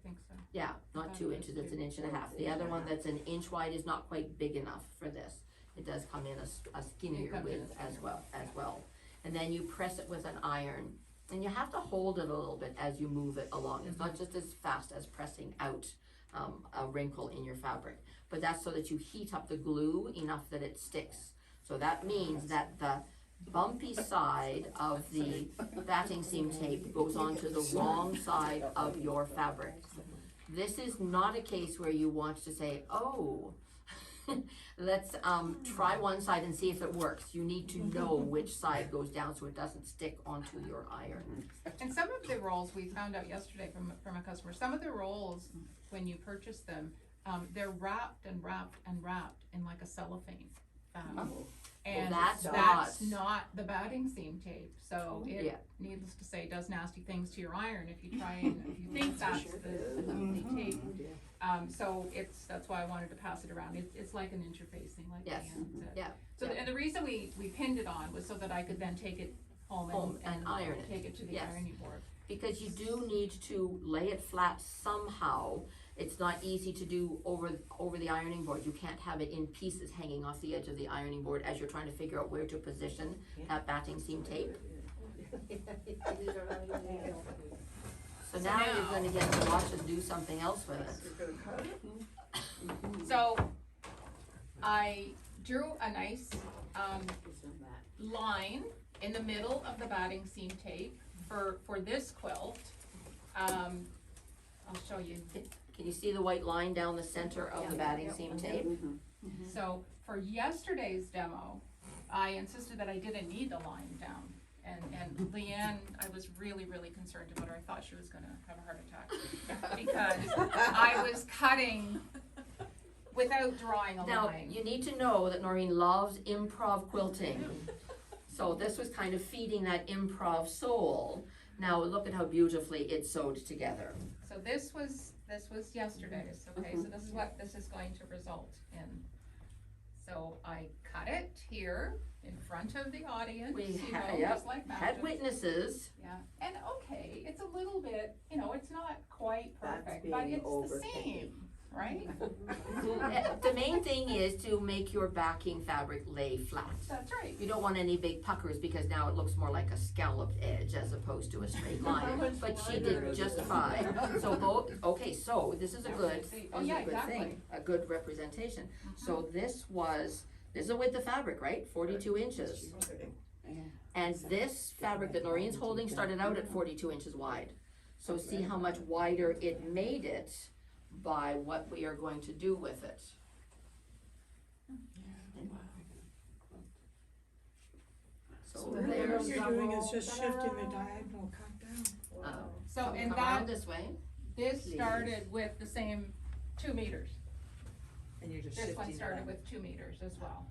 think so. Yeah, not 2 inches, it's 1.5 inches. The other one that's 1 inch wide is not quite big enough for this. It does come in a skinnier width as well. And then you press it with an iron, and you have to hold it a little bit as you move it along. It's not just as fast as pressing out a wrinkle in your fabric, but that's so that you heat up the glue enough that it sticks. So that means that the bumpy side of the batting seam tape goes onto the wrong side of your fabric. This is not a case where you want to say, oh, let's try one side and see if it works. You need to know which side goes down so it doesn't stick onto your iron. And some of the rolls, we found out yesterday from a customer, some of the rolls, when you purchase them, they're wrapped and wrapped and wrapped in like a cellophane. And that's not the batting seam tape, so it, needless to say, does nasty things to your iron if you try and, if you think that's the tape. So that's why I wanted to pass it around. It's like an interfacing, like Leanne said. Yeah. So, and the reason we pinned it on was so that I could then take it home and iron it. take it to the ironing board. Because you do need to lay it flat somehow. It's not easy to do over the ironing board. You can't have it in pieces hanging off the edge of the ironing board as you're trying to figure out where to position that batting seam tape. So now you're gonna get to watch us do something else with it. So I drew a nice line in the middle of the batting seam tape for this quilt. I'll show you. Can you see the white line down the center of the batting seam tape? So for yesterday's demo, I insisted that I didn't need the line down. And Leanne, I was really, really concerned about her. I thought she was gonna have a heart attack because I was cutting without drawing a line. Now, you need to know that Noreen loves improv quilting. So this was kind of feeding that improv soul. Now look at how beautifully it's sewed together. So this was yesterday's, okay, so this is what this is going to result in. So I cut it here in front of the audience, We just like that. had witnesses. Yeah, and okay, it's a little bit, it's not quite That's perfect, but being it's the overtaken. same, right? The main thing is to make your backing fabric lay flat. That's right. You don't want any big puckers because now it looks more like a scalloped edge as opposed to a straight line. But she did just fine. So so this is a good, Oh, yeah, good exactly. thing, a good representation. So this is a width of fabric, right? 42 inches. And this fabric that Noreen's holding started out at 42 inches wide. So see how much wider it made it by what we are going to do with it. So Really there's, what you're doing is just shifting the diagonal cut down. So, and come around that, this way. this started with the same 2 meters. And you're just This shifting one it started up. with 2 meters as well.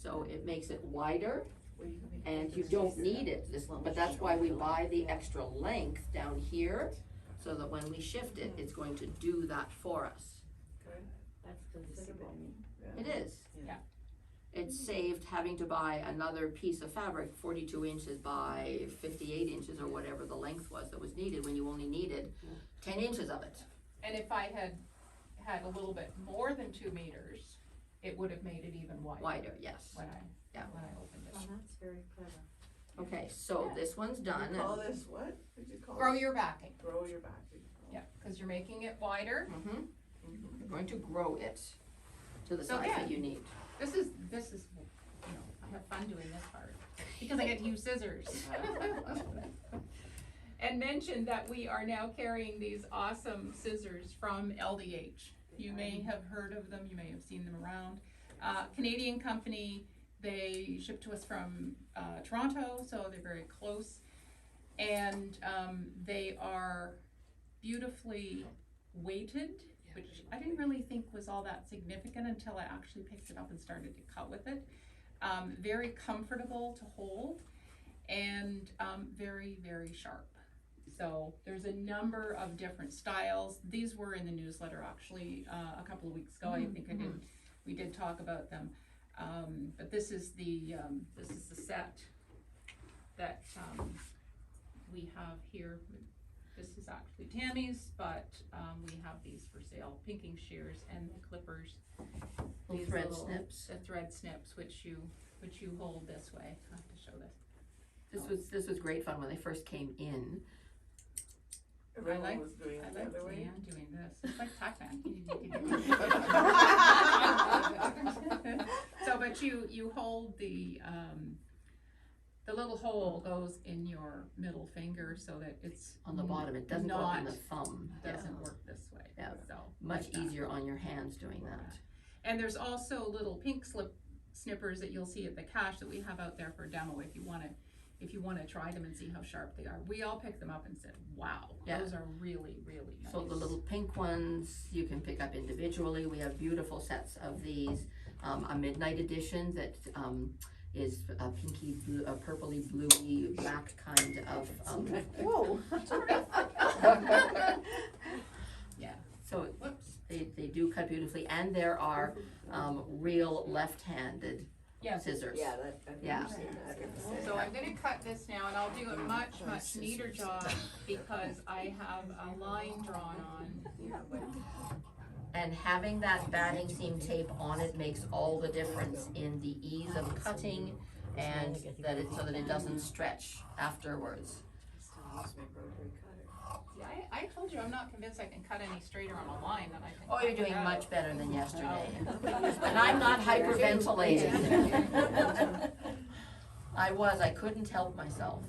So it makes it wider and you don't need it, but that's why we buy the extra length down here, so that when we shift it, it's going to do that for us. That's considerable. It is. Yeah. It's saved having to buy another piece of fabric, 42 inches by 58 inches or whatever the length was that was needed, when you only needed 10 inches of it. And if I had a little bit more than 2 meters, it would have made it even wider. Wider, yes. When I opened it. Oh, that's very clever. Okay, so this one's done. You call this what? Did you call Grow this? your backing, Grow your backing. yeah, cause you're making it wider. Mm-hmm. You're going to grow it to the So size yeah. that you need. This is, you know, I have fun doing this part, because I get to use scissors. And mention that we are now carrying these awesome scissors from LDH. You may have heard of them, you may have seen them around. Canadian company, they ship to us from Toronto, so they're very close. And they are beautifully weighted, which I didn't really think was all that significant until I actually picked it up and started to cut with it. Very comfortable to hold, and very, very sharp. So there's a number of different styles. These were in the newsletter actually a couple of weeks ago. I think we did talk about them. But this is the set that we have here. This is actually Tammy's, but we have these for sale. Pinking shears and the clippers. These Thread little- snips. The thread snips, which you hold this way. I have to show this. This was great fun when they first came in. Everyone was doing I it the like other way. Dan doing this. It's like Pac-Man. So, but you hold the little hole goes in your middle finger so that it's On the bottom, it doesn't go up in the not- thumb. Yeah. doesn't work this way. Yeah. So Much like that. easier on your hands doing that. And there's also little pink snippers that you'll see at the cache that we have out there for demo if you wanna try them and see how sharp they are. We all picked them up and said, wow, Yeah. those are really, really nice. So the little pink ones you can pick up individually. We have beautiful sets of these. A midnight edition that is a pinky blue, a purpley bluey black kind of Whoa. Yeah. so Whoops. they do cut beautifully, and there are real left-handed Yes. scissors. Yeah, that, I've Yeah. never seen that. So I'm gonna cut this now, and I'll do a much neater job because I have a line drawn on. And having that batting seam tape on it makes all the difference in the ease of cutting, and that so that it doesn't stretch afterwards. Still use my rotary cutter. Yeah, I told you, I'm not convinced I can cut any straighter on a line than I can. Oh, you're cut doing without. much better than yesterday. And I'm not hyperventilating. I couldn't help myself.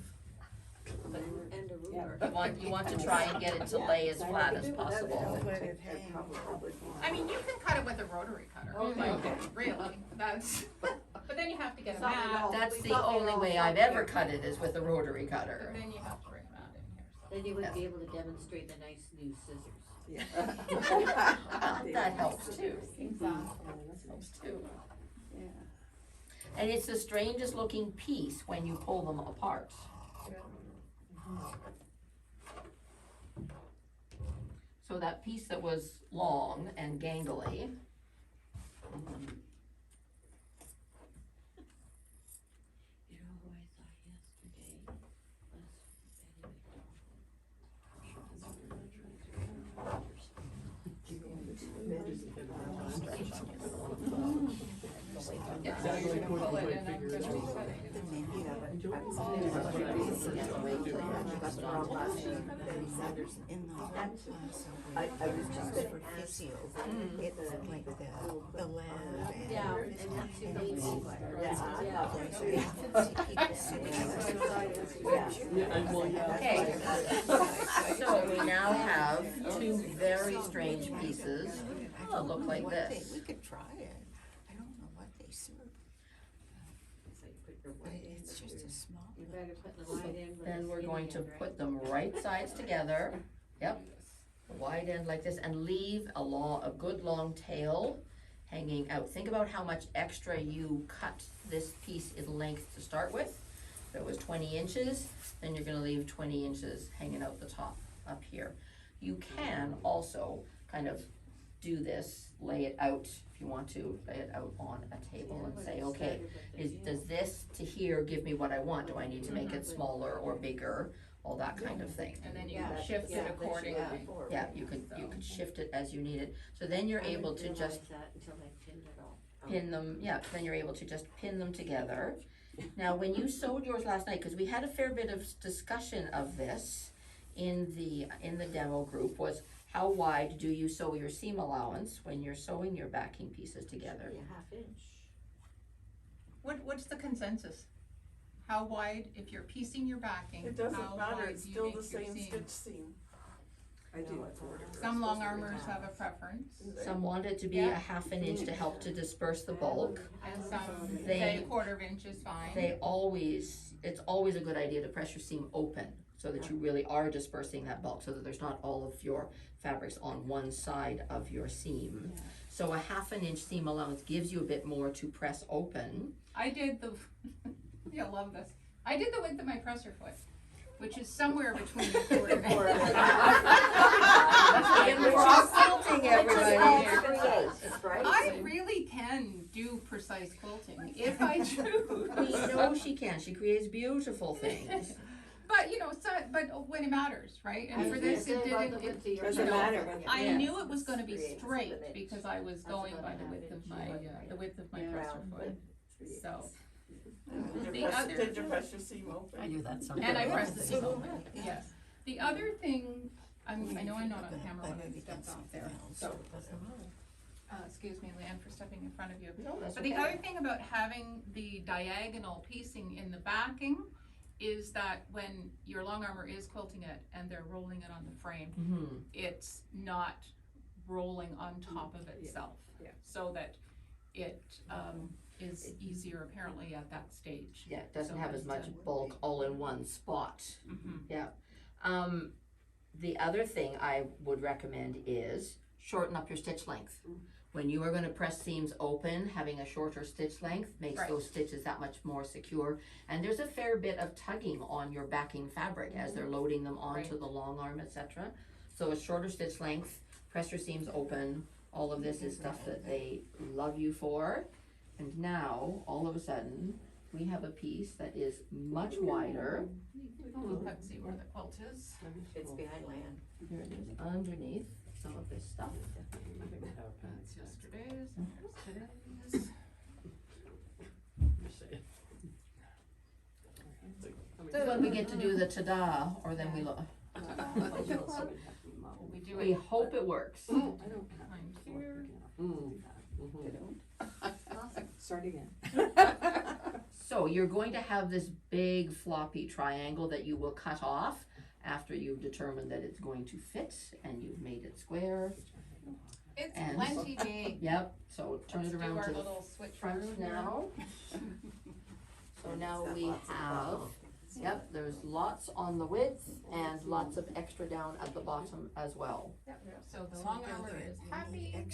And a ruler. You want to try and get it to lay as flat as possible. I mean, you can cut it with a rotary cutter, like, really, that's, but then you have to get a Thought we mat, all- That's we the thought we were only all way from I've here. ever cut it is with a rotary cutter. then you have to bring a mat in here, so. Then you would be able to demonstrate the nice new scissors. Well, that helps too. Helps too. Yeah. And it's the strangest looking piece when you pull them apart. So that piece that was long and gangly. You know who I thought yesterday was Yeah, so you're gonna pull it and I'm gonna reset it. I was just gonna For ask. physio, it's like the lab and. Yeah, and that's too basic. Okay, so we now have two very strange pieces that look like this. We could try it. I don't know what they serve, but it's just a small. You better put the light in. with Then the we're skinny going to end, right? put them right sides together. Yep. The wide end like this, and leave a good long tail hanging out. Think about how much extra you cut this piece in length to start with. If it was 20 inches, then you're gonna leave 20 inches hanging out the top up here. You can also kind of do this, lay it out, if you want to, lay it out on a table and say, okay, does this to here give me what I want? Do I need to make it smaller or bigger? All that kind of thing. And then you Yeah, shift it accordingly. Yeah, you could shift it as you need it. So then you're able to just that until I pinned it all. pin them, yeah, then you're able to just pin them together. Now, when you sewed yours last night, because we had a fair bit of discussion of this in the demo group, was how wide do you sew your seam allowance when you're sewing your backing pieces together? Be a half inch. What's the consensus? How wide, if you're piecing your backing, It how doesn't matter, wide it's do you still make the your same seam? stitch seam. I do. Some long armors have a preference, Some want it to be a half an inch to help to disperse the bulk. and some They- say a quarter of inch is fine. It's always a good idea to press your seam open so that you really are dispersing that bulk, so that there's not all of your fabrics on one side of your seam. So a half an inch seam allowance gives you a bit more to press open. I did the, you'll love this, I did the width of my presser foot, which is somewhere between the quarter and And we're all quilting, everybody. I really can do precise quilting if I choose. We know she can, she creates beautiful things. But you know, but when it matters, right? And for this, it didn't. Doesn't matter. I Yeah. knew it was going to be Creates straight an inch. because I was going by the about width half of inch. my the width of my Yeah. presser foot. So, Did The you press, other- did you press your seam open? I do that sometimes. and I pressed the seam open. Yes. The other thing, I know I'm not on camera when I stepped off there. So, excuse me, Leanne, for stepping in front of you. No, that's But the okay. other thing about having the diagonal piecing in the backing is that when your long armor is quilting it and they're rolling it on the frame, Mhm. it's not rolling on top of itself. Yeah. So that it is easier apparently at that stage. Yeah, it doesn't So have as as much to- bulk all in one spot. Mhm. The other thing I would recommend is shorten up your stitch length. When you are gonna press seams open, having a shorter stitch length makes Right. those stitches that much more secure. And there's a fair bit of tugging on your backing fabric as they're loading them onto Right. the long arm, etc. So a shorter stitch length, press your seams open, all of this is stuff that they love you for. And now, all of a sudden, we have a piece that is much wider. Let's see where the quilt is. It's behind land. Here it is, underneath some of this stuff. That's yesterday's, and here's today's. When we get to do the ta-da, or then we look, We do we it hope it works. behind here. Start again. So you're going to have this big floppy triangle that you will cut off after you've determined that it's going to fit and you've made it square. It's And- plenty big. Yep, so turn Let's it do around our to the little switch front round now. So now we have, yep, there's lots on the width and lots of extra down at the bottom as well. So the long armor is happy and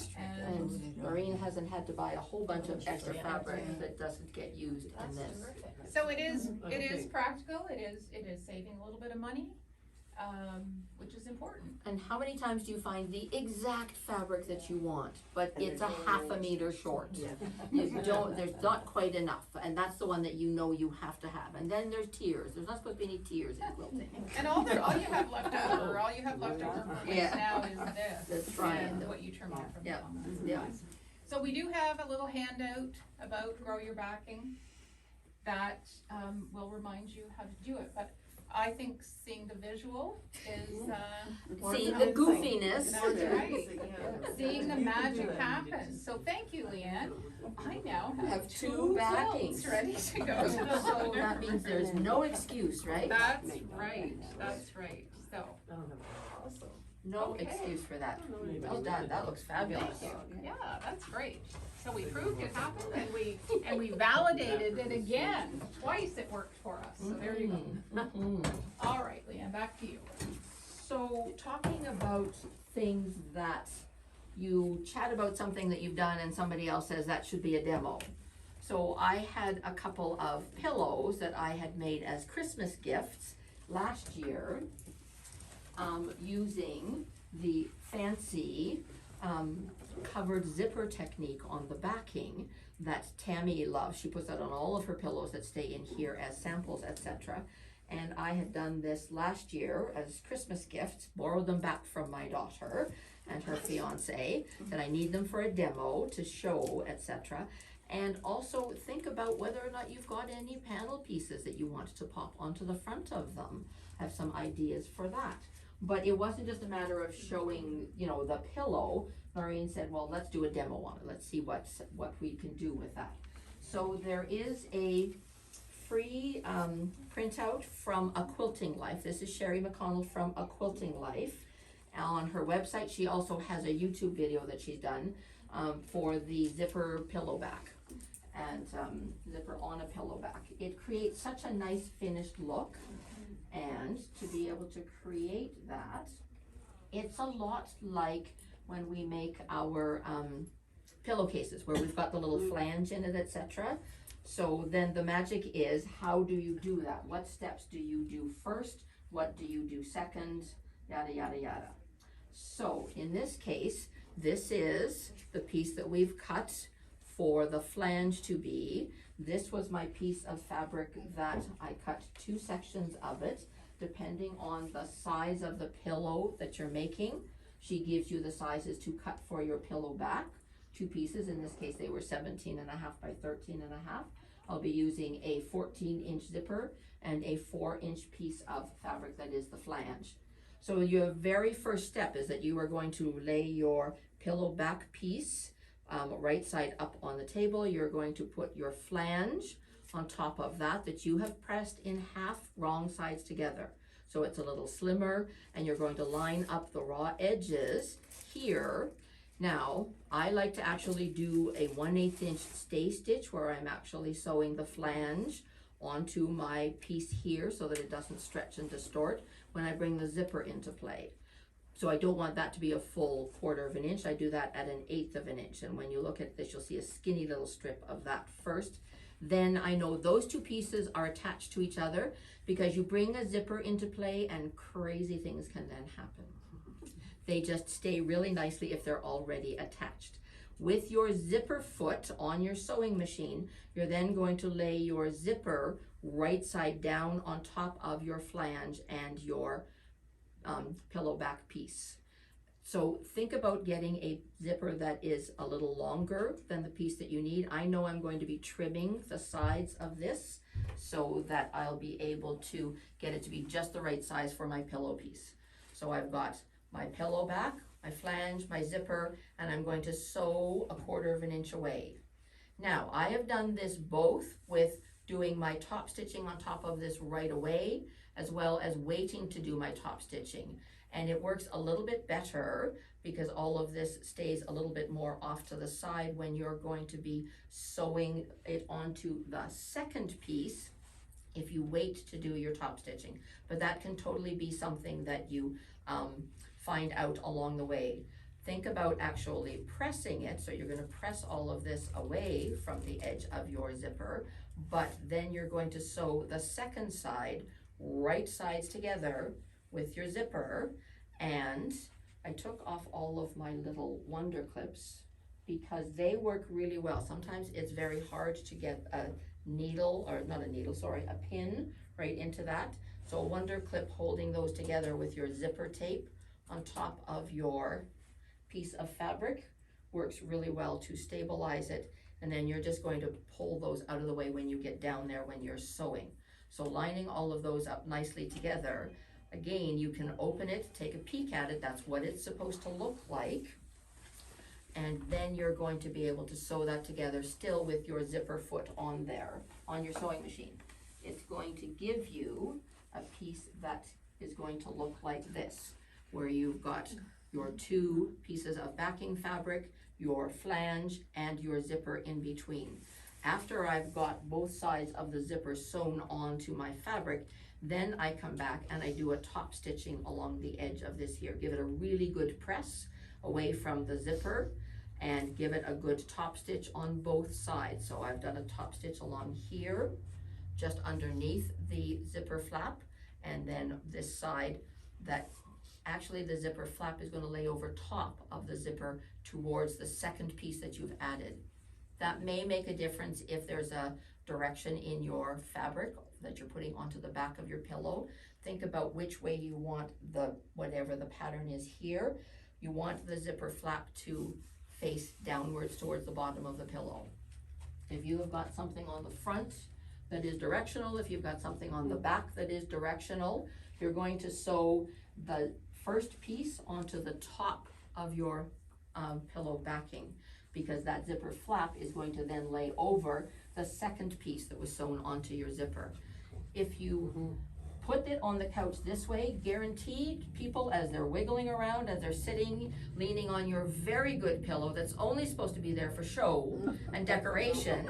And Maureen hasn't had to buy a whole bunch of extra fabric that doesn't get used in this. so it is practical, it is saving a little bit of money, which is important. And how many times do you find the exact fabric that you want, but it's a half a meter short? You don't, there's not quite enough, and that's the one that you know you have to have. And then there's tiers, there's not supposed to be any tiers in quilting. And all you have left over for this Yeah. now is this. That's right. And what you trim off from the Yeah. bottom. Yeah. So we do have a little handout about grow your backing that will remind you how to do it, but I think seeing the visual is Seeing the goofiness. That's right. Seeing the magic happen. So thank you, Leanne. I now Have have two two backings. quilts ready to go. So that means there's no excuse, right? That's right, that's right. So, No Okay. excuse for that. Well done, that looks fabulous. thank you. Yeah, that's great. So we proved it happened and we validated it again. Twice it worked for us. So there you go. Mhm. All right, Leanne, back to you. So talking about things that you chat about something that you've done and somebody else says that should be a demo. So I had a couple of pillows that I had made as Christmas gifts last year, using the fancy covered zipper technique on the backing that Tammy loves. She puts that on all of her pillows that stay in here as samples, etc. And I had done this last year as Christmas gifts, borrowed them back from my daughter and her fiance, that I need them for a demo to show, etc. And also think about whether or not you've got any panel pieces that you want to pop onto the front of them. Have some ideas for that. But it wasn't just a matter of showing, you know, the pillow. Noreen said, well, let's do a demo on it. Let's see what we can do with that. So there is a free printout from A Quilting Life. This is Sherry McConnell from A Quilting Life. On her website, she also has a YouTube video that she's done for the zipper pillow back and zipper on a pillow back. It creates such a nice finished look, and to be able to create that, it's a lot like when we make our pillowcases where we've got the little flange in it, etc. So then the magic is, how do you do that? What steps do you do first? What do you do second? Yada, yada, yada. So in this case, this is the piece that we've cut for the flange to be. This was my piece of fabric that I cut 2 sections of it, depending on the size of the pillow that you're making. She gives you the sizes to cut for your pillow back. 2 pieces, in this case they were 17.5 by 13.5. I'll be using a 14-inch zipper and a 4-inch piece of fabric that is the flange. So your very first step is that you are going to lay your pillow back piece right side up on the table. You're going to put your flange on top of that you have pressed in half, wrong sides together. So it's a little slimmer, and you're going to line up the raw edges here. Now, I like to actually do a 1/8 inch stay stitch where I'm actually sewing the flange onto my piece here so that it doesn't stretch and distort when I bring the zipper into play. So I don't want that to be a full 1/4 inch. I do that at 1/8 inch. And when you look at this, you'll see a skinny little strip of that first. Then I know those 2 pieces are attached to each other, because you bring a zipper into play and crazy things can then happen. They just stay really nicely if they're already attached. With your zipper foot on your sewing machine, you're then going to lay your zipper right side down on top of your flange and your pillow back piece. So think about getting a zipper that is a little longer than the piece that you need. I know I'm going to be trimming the sides of this so that I'll be able to get it to be just the right size for my pillow piece. So I've got my pillow back, my flange, my zipper, and I'm going to sew a 1/4 inch away. Now, I have done this both with doing my top stitching on top of this right away, as well as waiting to do my top stitching. And it works a little bit better because all of this stays a little bit more off to the side when you're going to be sewing it onto the second piece if you wait to do your top stitching. But that can totally be something that you find out along the way. Think about actually pressing it. So you're going to press all of this away from the edge of your zipper, but then you're going to sew the second side, right sides together with your zipper. And I took off all of my little wonder clips because they work really well. Sometimes it's very hard to get a needle, or not a needle, sorry, a pin right into that. So a wonder clip holding those together with your zipper tape on top of your piece of fabric works really well to stabilize it. And then you're just going to pull those out of the way when you get down there when you're sewing. So lining all of those up nicely together. Again, you can open it, take a peek at it. That's what it's supposed to look like. And then you're going to be able to sew that together still with your zipper foot on there, on your sewing machine. It's going to give you a piece that is going to look like this, where you've got your 2 pieces of backing fabric, your flange, and your zipper in between. After I've got both sides of the zipper sewn onto my fabric, then I come back and I do a top stitching along the edge of this here. Give it a really good press away from the zipper and give it a good top stitch on both sides. So I've done a top stitch along here, just underneath the zipper flap, and then this side that actually the zipper flap is going to lay over top of the zipper towards the second piece that you've added. That may make a difference if there's a direction in your fabric that you're putting onto the back of your pillow. Think about which way you want the, whatever the pattern is here, you want the zipper flap to face downwards towards the bottom of the pillow. If you have got something on the front that is directional, if you've got something on the back that is directional, you're going to sew the first piece onto the top of your pillow backing, because that zipper flap is going to then lay over the second piece that was sewn onto your zipper. If you put it on the couch this way, guaranteed people, as they're wiggling around, as they're sitting, leaning on your very good pillow that's only supposed to be there for show and decoration,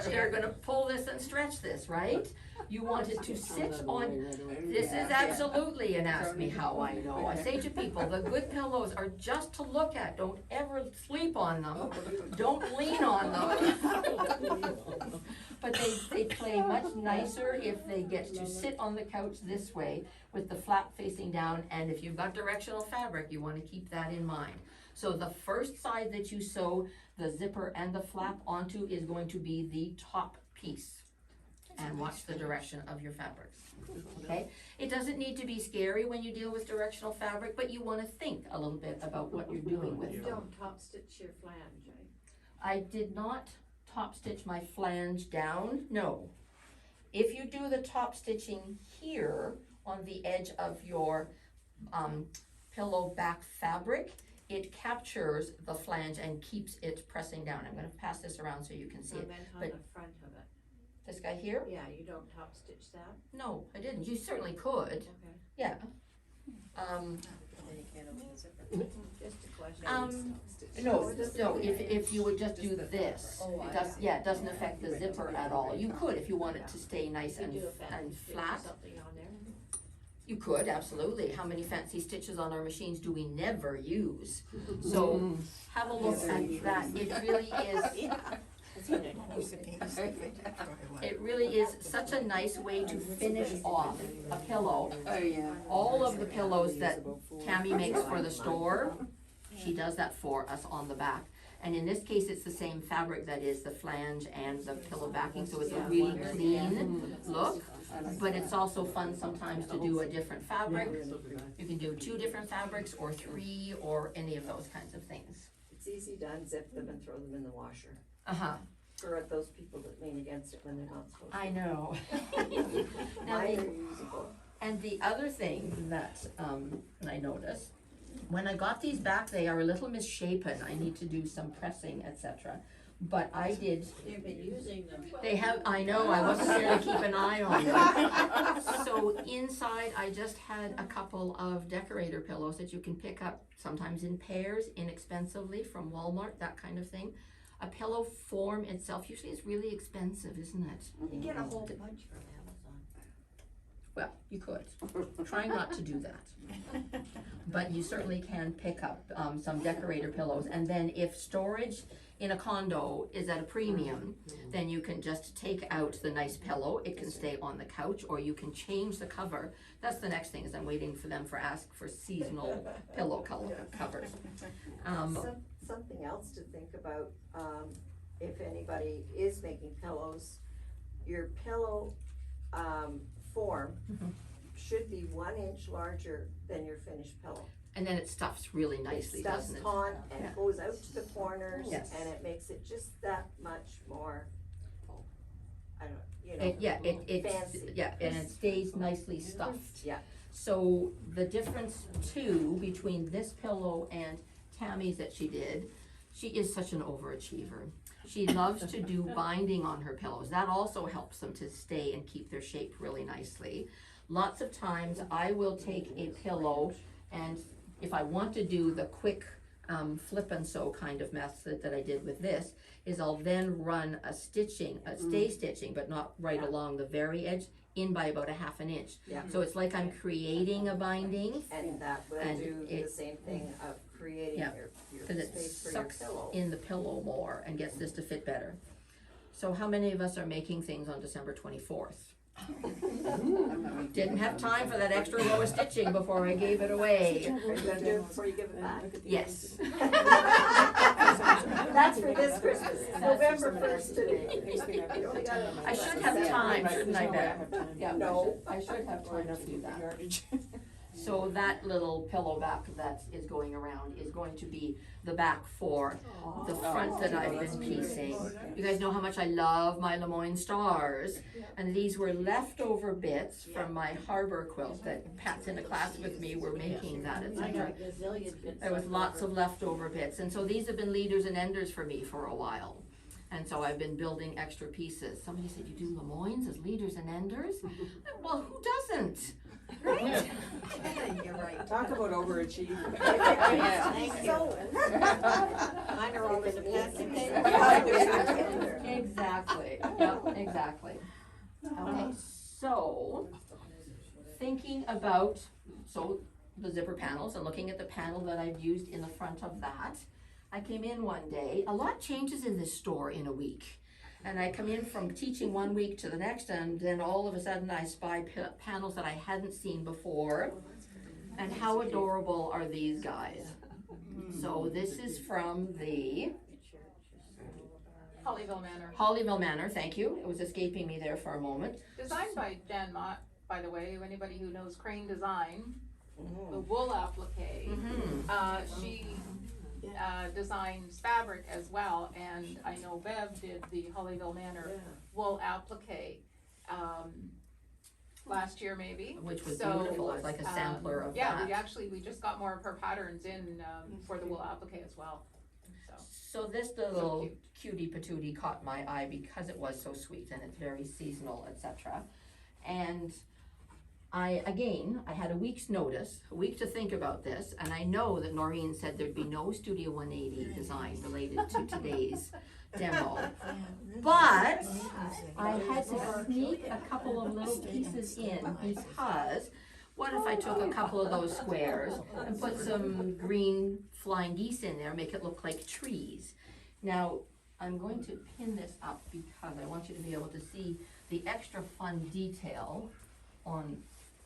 they're gonna pull this and stretch this, right? You want it to sit on, this is absolutely, and ask me how I know. I say to people, the good pillows are just to look at. Don't ever sleep on them. Don't lean on them. But they play much nicer if they get to sit on the couch this way with the flap facing down, and if you've got directional fabric, you want to keep that in mind. So the first side that you sew the zipper and the flap onto is going to be the top piece. And watch the direction of your fabrics, okay? It doesn't need to be scary when you deal with directional fabric, but you want to think a little bit about what you're doing with You them. don't top stitch your flange, eh? I did not top stitch my flange down, no. If you do the top stitching here on the edge of your pillow back fabric, it captures the flange and keeps it pressing down. I'm gonna pass this around so you can see I it. meant on but- the front of it. This guy here? Yeah, you don't top stitch that? No, I didn't. You certainly could, Okay, yeah. Then you can't open the zipper. just a question. No, if you would just do this, it does, yeah, it doesn't affect the zipper at all. You could if you want it to stay nice You and, do a fancy and stitch or flat. something on there. You could, absolutely. How many fancy stitches on our machines do we never use? So have a look at that. It really is, it really is such a nice way to finish off a pillow. Oh, yeah. All of the pillows that Tammy makes for the store, she does that for us on the back. And in this case, it's the same fabric that is the flange and the pillow backing, so it's a really clean look. But it's also fun sometimes to do a different fabric. You can do 2 different fabrics or 3 or any of those kinds of things. It's easy to unzip them and throw them in the washer. Uh-huh, For those people that lean against it when they're not supposed to. I know. Now, Mine the- are usable. And the other thing that I noticed, when I got these back, they are a little misshapen. I need to do some pressing, etc. But I did, You've been using them. they have, I know, I wasn't there to keep an eye on them. So inside, I just had a couple of decorator pillows that you can pick up sometimes in pairs, inexpensively from Walmart, that kind of thing. A pillow form itself usually is really expensive, isn't it? You get a whole bunch from Amazon. Well, you could. Try not to do that. But you certainly can pick up some decorator pillows, and then if storage in a condo is at a premium, then you can just take out the nice pillow. It can stay on the couch, or you can change the cover. That's the next thing, is I'm waiting for them ask for seasonal pillow covers. Something else to think about, if anybody is making pillows, your pillow, form should be 1 inch larger than your finished pillow. And then it stuffs really nicely, It stuffs doesn't it? on and Yeah. goes out to the corners, Yes. and it makes it just that much more, I don't, you know. Fancy. Yeah, and it stays nicely stuffed. Yeah. So the difference too between this pillow and Tammy's that she did, she is such an overachiever. She loves to do binding on her pillows. That also helps them to stay and keep their shape really nicely. Lots of times I will take a pillow, and if I want to do the quick flip and sew kind of method that I did with this is I'll then run a stitching, a stay stitching, but not right along the very edge, in by about a half an inch. Yeah. So it's like I'm creating a binding, And that will And do the it- same thing of creating Yeah. your cause it space for your sucks pillow. in the pillow more and gets this to fit better. So how many of us are making things on December 24th? Didn't have time for that extra row of stitching before I gave it away. Are you gonna do it before you give it back? Yes. That's for this Christmas, November 1st today. You only got it. I should have time, shouldn't I, Bev? Yeah, No. I should have time to do that. So that little pillow back that is going around is going to be the back for the front that I've been piecing. You guys know how much I love my Lemoyne stars. And these were leftover bits from my harbor quilt that Pat's in a class with me were making that, I got etc. a gazillion bits. There was lots of leftover bits, and so these have been leaders and enders for me for a while. And so I've been building extra pieces. Somebody said, you do Lemoyne's as leaders and enders? Well, who doesn't? Right? You're right. Talk about overachieving. Thank you. Mine are all in the plastic paper. Exactly, yeah, exactly. Okay, so, thinking about, the zipper panels and looking at the panel that I've used in the front of that, I came in one day, a lot changes in this store in a week. And I come in from teaching one week to the next, and then all of a sudden I spy panels that I hadn't seen before. And how adorable are these guys? So this is from the Hollyville Manor. Hollyville Manor, thank you. It was escaping me there for a moment. Designed by Jan Mott, by the way, anybody who knows Crane Design, Mm-hmm. the wool applique. She designs fabric as well, and I know Bev did the Hollyville Manor wool applique last year maybe. Which was So, beautiful, it was like a sampler of Yeah, that. we just got more of her patterns in for the wool applique as well, so. So this little cute. cutie patootie caught my eye because it was so sweet and it's very seasonal, etc. And I had a week's notice, a week to think about this, and I know that Noreen said there'd be no Studio 180 design related to today's demo. But I had to sneak a couple of little pieces in because what if I took a couple of those squares and put some green flying geese in there, make it look like trees? Now, I'm going to pin this up because I want you to be able to see the extra fun detail on,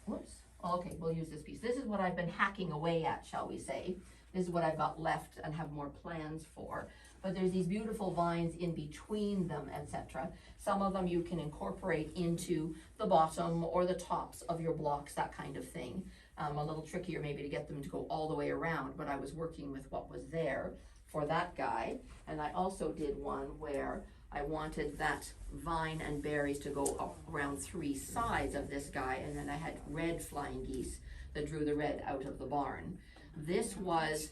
whoops, okay, we'll use this piece. This is what I've been hacking away at, shall we say. This is what I've got left and have more plans for. But there's these beautiful vines in between them, etc. Some of them you can incorporate into the bottom or the tops of your blocks, that kind of thing. A little trickier maybe to get them to go all the way around, but I was working with what was there for that guy. And I also did one where I wanted that vine and berries to go up around three sides of this guy, and then I had red flying geese that drew the red out of the barn. This was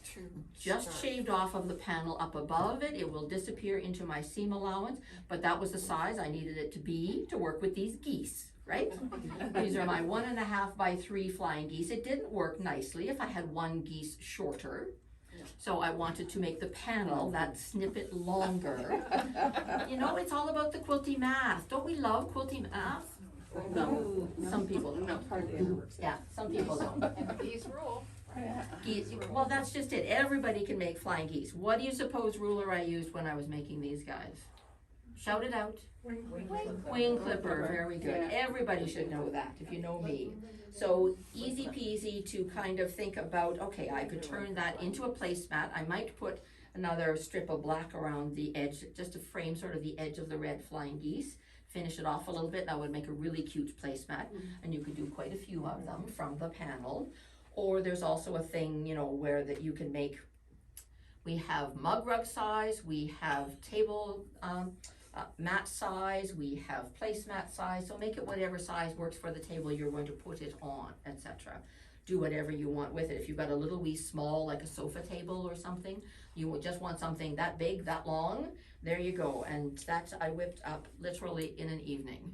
just shaved off of the panel up above it. It will disappear into my seam allowance, but that was the size I needed it to be to work with these geese, right? These are my 1.5 by 3 flying geese. It didn't work nicely if I had one geese shorter. So I wanted to make the panel that snippet longer. You know, it's all about the quilty math. Don't we love quilty math? No, some people don't. Yeah, some people don't. And geese rule. Geese, well, that's just it. Everybody can make flying geese. What do you suppose ruler I used when I was making these guys? Shout it out. Wing clipper, very good. Everybody should know that, if you know me. So easy peasy to kind of think about, okay, I could turn that into a placemat. I might put another strip of black around the edge, just to frame sort of the edge of the red flying geese. Finish it off a little bit, that would make a really cute placemat. And you could do quite a few of them from the panel. Or there's also a thing, you know, where that you can make, we have mug rug size, we have table mat size, we have placemat size, so make it whatever size works for the table you're going to put it on, etc. Do whatever you want with it. If you've got a little wee small, like a sofa table or something, you will just want something that big, that long, there you go. And that I whipped up literally in an evening.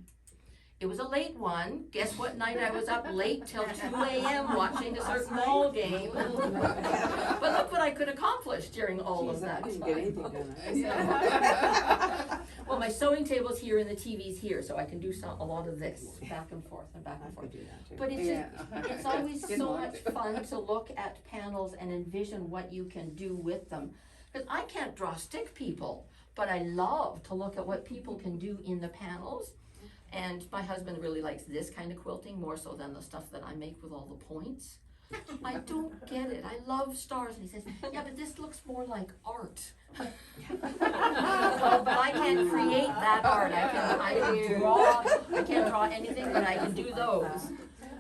It was a late one. Guess what night I was up late till 2 a.m. watching a certain ball game. But look what I could accomplish during all of that time. Well, my sewing table's here and the TV's here, so I can do a lot of this, back and forth and back and forth. But it's it's always so much fun to look at panels and envision what you can do with them. Because I can't draw stick people, but I love to look at what people can do in the panels. And my husband really likes this kind of quilting more so than the stuff that I make with all the points. I don't get it. I love stars. And he says, yeah, but this looks more like art. But I can't create that art. I can't draw anything, but I can do those.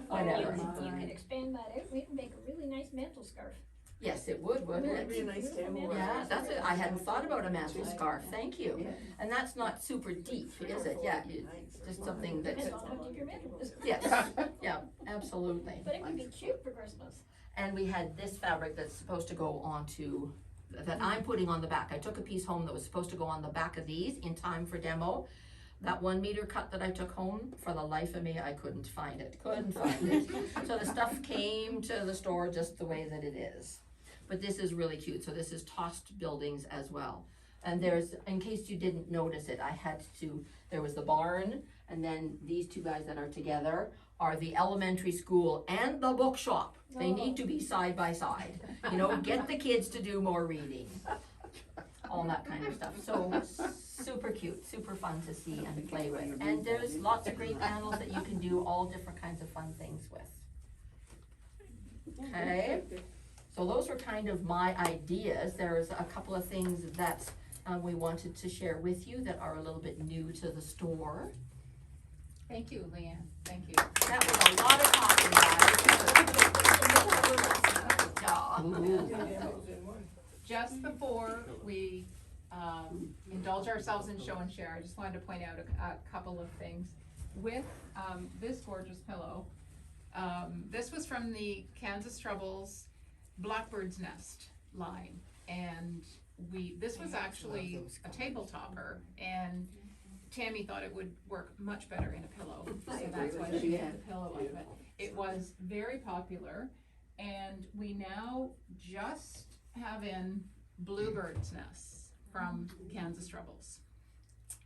Whatever. You could expand that out, we can make a really nice mantle scarf. Yes, it would, wouldn't That'd be it? a nice table. Yeah, that's it. I hadn't thought about a mantle scarf. Thank you. And that's not super deep, is it? Yeah, just something that's, Depends on how deep your mantle is. yes, yeah, absolutely. But it would be cute for Christmas. And we had this fabric that's supposed to go onto, that I'm putting on the back. I took a piece home that was supposed to go on the back of these in time for demo. That 1 meter cut that I took home, for the life of me, I couldn't find it. So the stuff came to the store just the way that it is. But this is really cute. So this is tossed buildings as well. And there's, in case you didn't notice it, there was the barn, and then these two guys that are together are the elementary school and the bookshop. They need to be side by side. You know, get the kids to do more reading. All that kind of stuff. So super cute, super fun to see and play with. And there's lots of great panels that you can do all different kinds of fun things with. Okay, so those were kind of my ideas. There's a couple of things that we wanted to share with you that are a little bit new to the store. Thank you, Leanne, thank you. That was a lot of talking, guys. Just before we indulge ourselves in show and share, I just wanted to point out a couple of things. With this gorgeous pillow, this was from the Kansas Troubles Blackbird's Nest line, and this was actually a table topper, and Tammy thought it would work much better in a pillow, so that's why she made the pillow out of it. It was very popular, and we now just have in Bluebird's Nests from Kansas Troubles.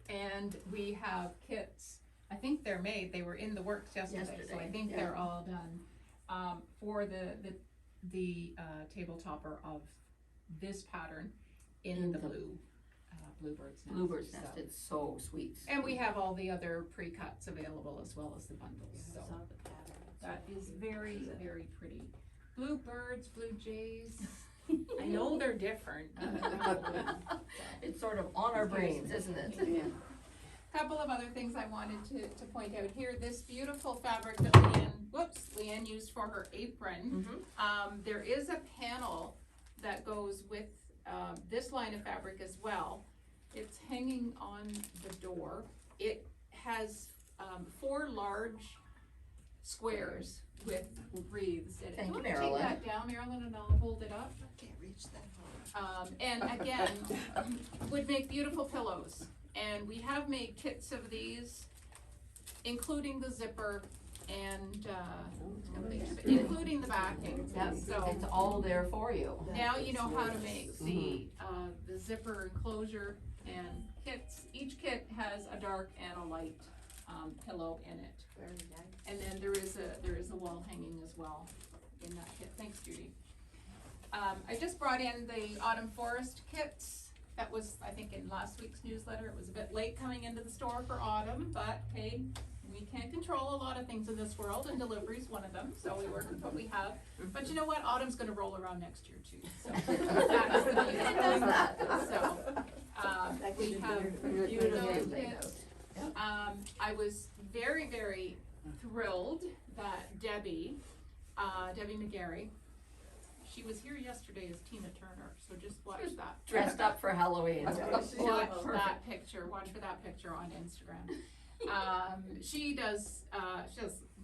And we have kits, I think they're made, they were in the works yesterday, so I think they're all done, for the table topper of this pattern in the Bluebird's Nest. Bluebird's Nest, it's so sweet. And we have all the other pre-cuts available as well as the bundles, so that is very, very pretty. Bluebirds, blue jays, I know they're different. It's sort of on our brains, isn't it? Yeah. Couple of other things I wanted to point out here. This beautiful fabric that Leanne used for her apron. There is a panel that goes with this line of fabric as well. It's hanging on the door. It has 4 large squares with wreaths in it. Thank you, Do you wanna Marilyn. take that down, Marilyn, and I'll hold it up? Can't reach that far. And again, would make beautiful pillows. And we have made kits of these, including the zipper and, including the backing. Yep, So it's all there for you. now you know how to make the zipper enclosure and kits. Each kit has a dark and a light pillow in it. Very nice. And then there is a wall hanging as well in that kit. Thanks, Judy. I just brought in the Autumn Forest kits. That was, I think, in last week's newsletter. It was a bit late coming into the store for autumn, but hey, we can't control a lot of things in this world, and delivery's one of them, so we work with what we have. But you know what? Autumn's gonna roll around next year too, so that's the beauty It does that. So, we have those kits. I was very, very thrilled that Debbie McGarry, she was here yesterday as Tina Turner, so just watch that. Dressed up for Halloween. Watch that picture on Instagram. She does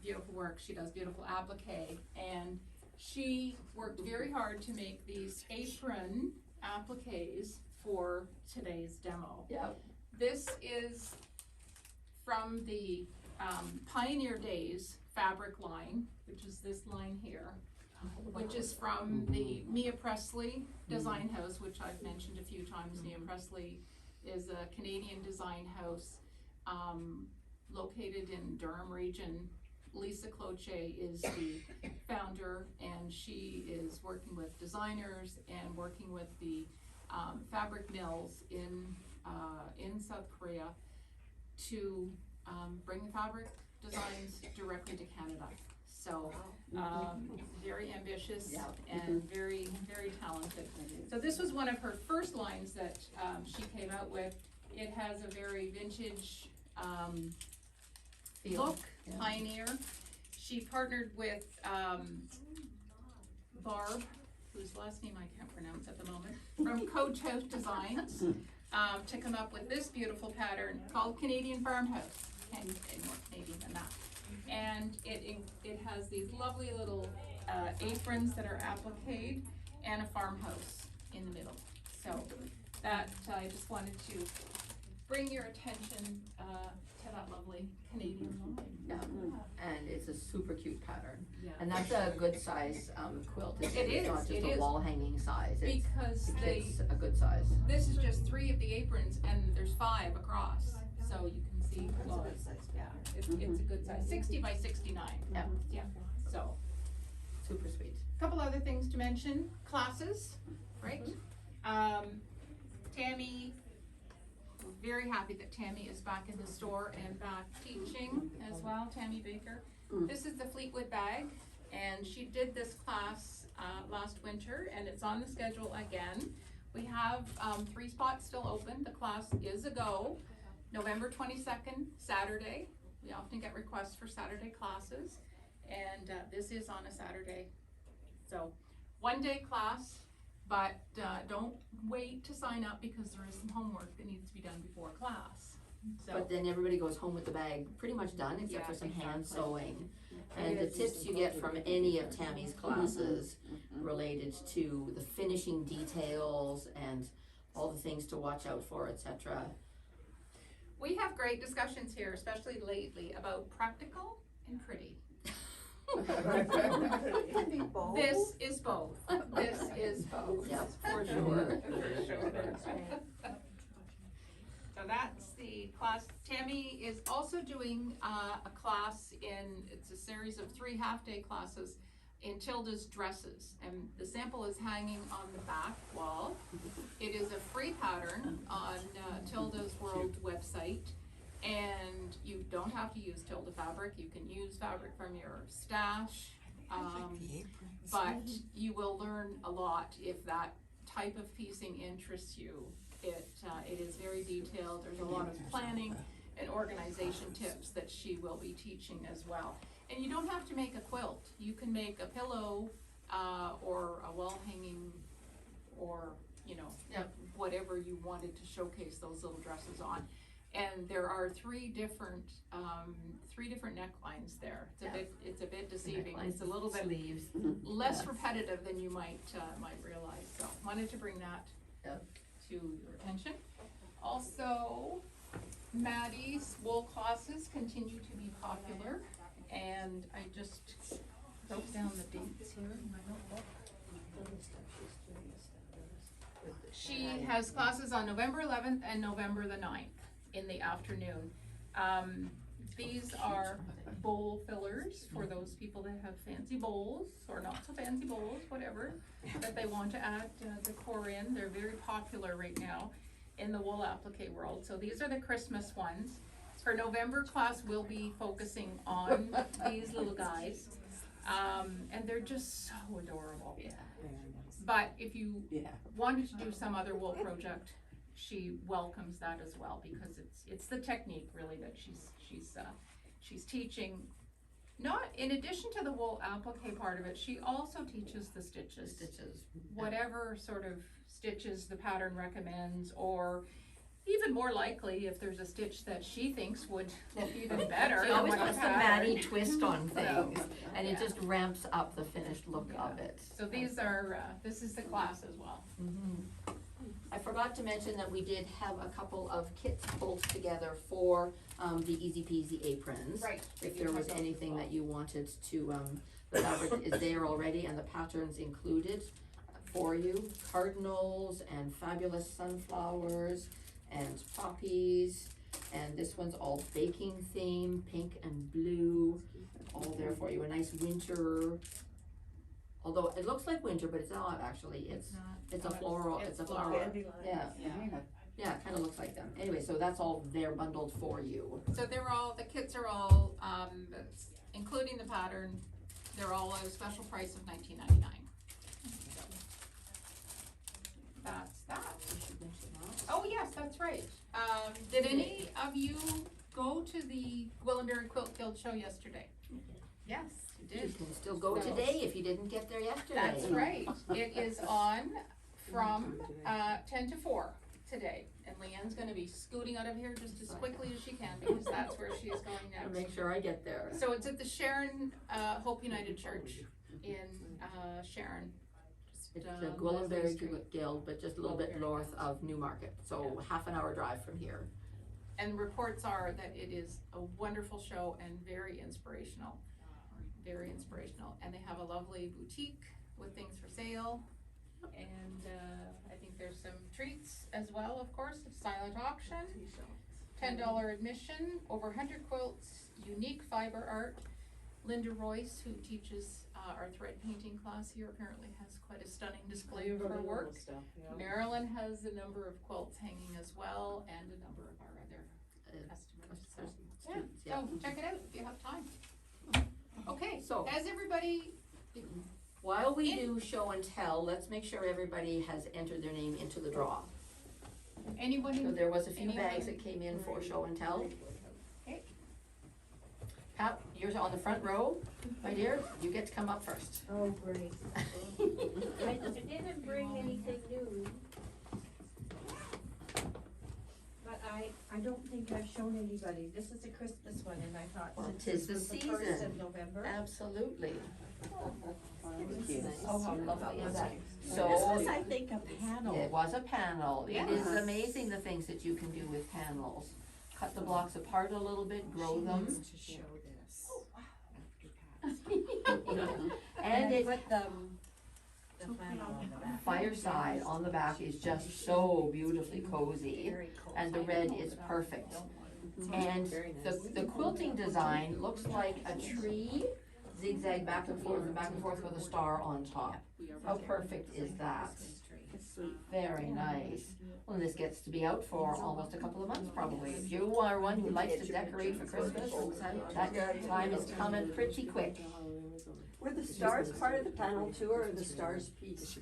beautiful work, she does beautiful applique, and she worked very hard to make these apron appliques for today's demo. Yep. This is from the Pioneer Days fabric line, which is this line here, which is from the Mia Presley Design House, which I've mentioned a few times. Mia Presley is a Canadian design house, located in Durham region. Lisa Cloche is the founder, and she is working with designers and working with the fabric mills in South Korea to bring the fabric designs directly to Canada. So, very ambitious and very, very talented. So this was one of her first lines that she came out with. It has a very vintage look, pioneer. She partnered with Barb, whose last name I can't pronounce at the moment, from Coach House Designs, to come up with this beautiful pattern called Canadian Farmhouse, and more Canadian than that. And it has these lovely little aprons that are appliqued and a farmhouse in the middle. So that I just wanted to bring your attention to that lovely Canadian line. Yeah, and it's a super cute pattern. Yeah. And that's a good size quilt. It's It not is, just it a is. wall hanging size. It's, Because it's a good size. this is just 3 of the aprons and there's 5 across. So you can see, That's a well, good size pattern. it's a good size, 60 by 69. Yeah. Yeah, so. Super sweet. Couple other things to mention, classes, right? Tammy, we're very happy that Tammy is back in the store and back teaching as well, Tammy Baker. This is the Fleetwood bag, and she did this class last winter, and it's on the schedule again. We have 3 spots still open. The class is a go. November 22nd, Saturday. We often get requests for Saturday classes, and this is on a Saturday. So, 1-day class, but don't wait to sign up because there is some homework that needs to be done before class. So, But then everybody goes home with the bag pretty much done, except for some hand exactly. sewing. And the tips you get from any of Tammy's classes related to the finishing details and all the things to watch out for, etc. we have great discussions here, especially lately, about practical and pretty. It can be both. This is both. This is both. Yeah. For sure. For sure. So that's the class. Tammy is also doing a class it's a series of 3 half-day classes in Tilda's dresses. And the sample is hanging on the back wall. It is a free pattern on Tilda's World website. And you don't have to use Tilda fabric. You can use fabric from your stash. But you will learn a lot if that type of piecing interests you. It is very detailed. There's a lot of planning and organization tips that she will be teaching as well. And you don't have to make a quilt. You can make a pillow or a wall hanging, or whatever you wanted to showcase those little dresses on. And there are 3 different necklines there. It's a bit deceiving. It's a little bit sleeves. less repetitive than you might realize. So wanted to bring that to your attention. Also, Maddie's wool classes continue to be popular, and I just wrote down the dates here in my notebook. She has classes on November 11th and November the 9th in the afternoon. These are bowl fillers for those people that have fancy bowls or not so fancy bowls, whatever, that they want to add decor in. They're very popular right now in the wool applique world. So these are the Christmas ones. Her November class will be focusing on these little guys. And they're just so adorable. Yeah. But if you Yeah. wanted to do some other wool project, she welcomes that as well, because it's the technique really that she's teaching. Not in addition to the wool applique part of it, she also teaches the stitches. Whatever sort of stitches the pattern recommends, or even more likely if there's a stitch that she thinks would look even better. She always than puts the pattern. Maddie twist on things, and it yeah. just ramps up the finished look of it. So these are, this is the class as well. I forgot to mention that we did have a couple of kits pulled together for, the Easy Peasy aprons. Right. If You there was talked about anything that. that you wanted to, the fabric is there already and the pattern's included for you. Cardinals and fabulous sunflowers and poppies. And this one's all baking theme, pink and blue, all there for you. A nice winter, although it looks like winter, but it's not actually. It's a floral, it's a flower. Yeah, yeah, it kinda looks like them. Anyway, so that's all there bundled for you. So the kits are all, including the pattern, they're all at a special price of $19.99. That's that. Oh, yes, that's right. Did any of you go to the Gwillimbury Quilt Guild show yesterday? Yes, you You did. can still go today if you didn't get there yesterday. That's right. It is on from 10 to 4 today. And Leanne's gonna be scooting out of here just as quickly as she can because that's where she is going I'll next. make sure I get there. So it's at the Sharon Hope United Church in Sharon. It's Just, the Leslie Gwillimbury Street. Guild, but just a little bit Gwillimbury north Guild. of Newmarket, so half an hour drive from here. And reports are that it is a wonderful show and very inspirational. Very inspirational. And they have a lovely boutique with things for sale. And I think there's some treats as well, of course, a silent auction, $10 admission, over 100 quilts, unique fiber art. Linda Royce, who teaches our thread painting class here, apparently has quite a stunning display of her work. Marilyn has a number of quilts hanging as well, and a number of our other customers. So, Students, yeah, yeah. so check it out if you have time. Okay, So- has everybody, While we do show and tell, let's make sure everybody has entered their name into the draw. anybody? So there was a few Anyone? bags that came in for show and tell. Okay. Pat, you're on the front row, my dear, you get to come up first. Oh, great. I didn't bring anything new. But I don't think I've shown anybody. This is a Christmas one and I thought Well, since tis this the was the first season. of November. Absolutely. Cute. Oh, how lovely is that? This So, was, I think, a panel. it was a panel. It is Yes. amazing the things that you can do with panels. Cut the blocks apart a little bit, grow them. To show this. And it, put the panel on the back. fireside on the back is just so beautifully cozy. Very cool. And the red is perfect. And the quilting design looks like a tree zigzag back and forth with a star on top. How perfect is that? Very nice. Well, this gets to be out for almost a couple of months probably. If you are one who likes to decorate for Christmas, that time is coming pretty quick. Were the stars part of the panel too, or the stars piece?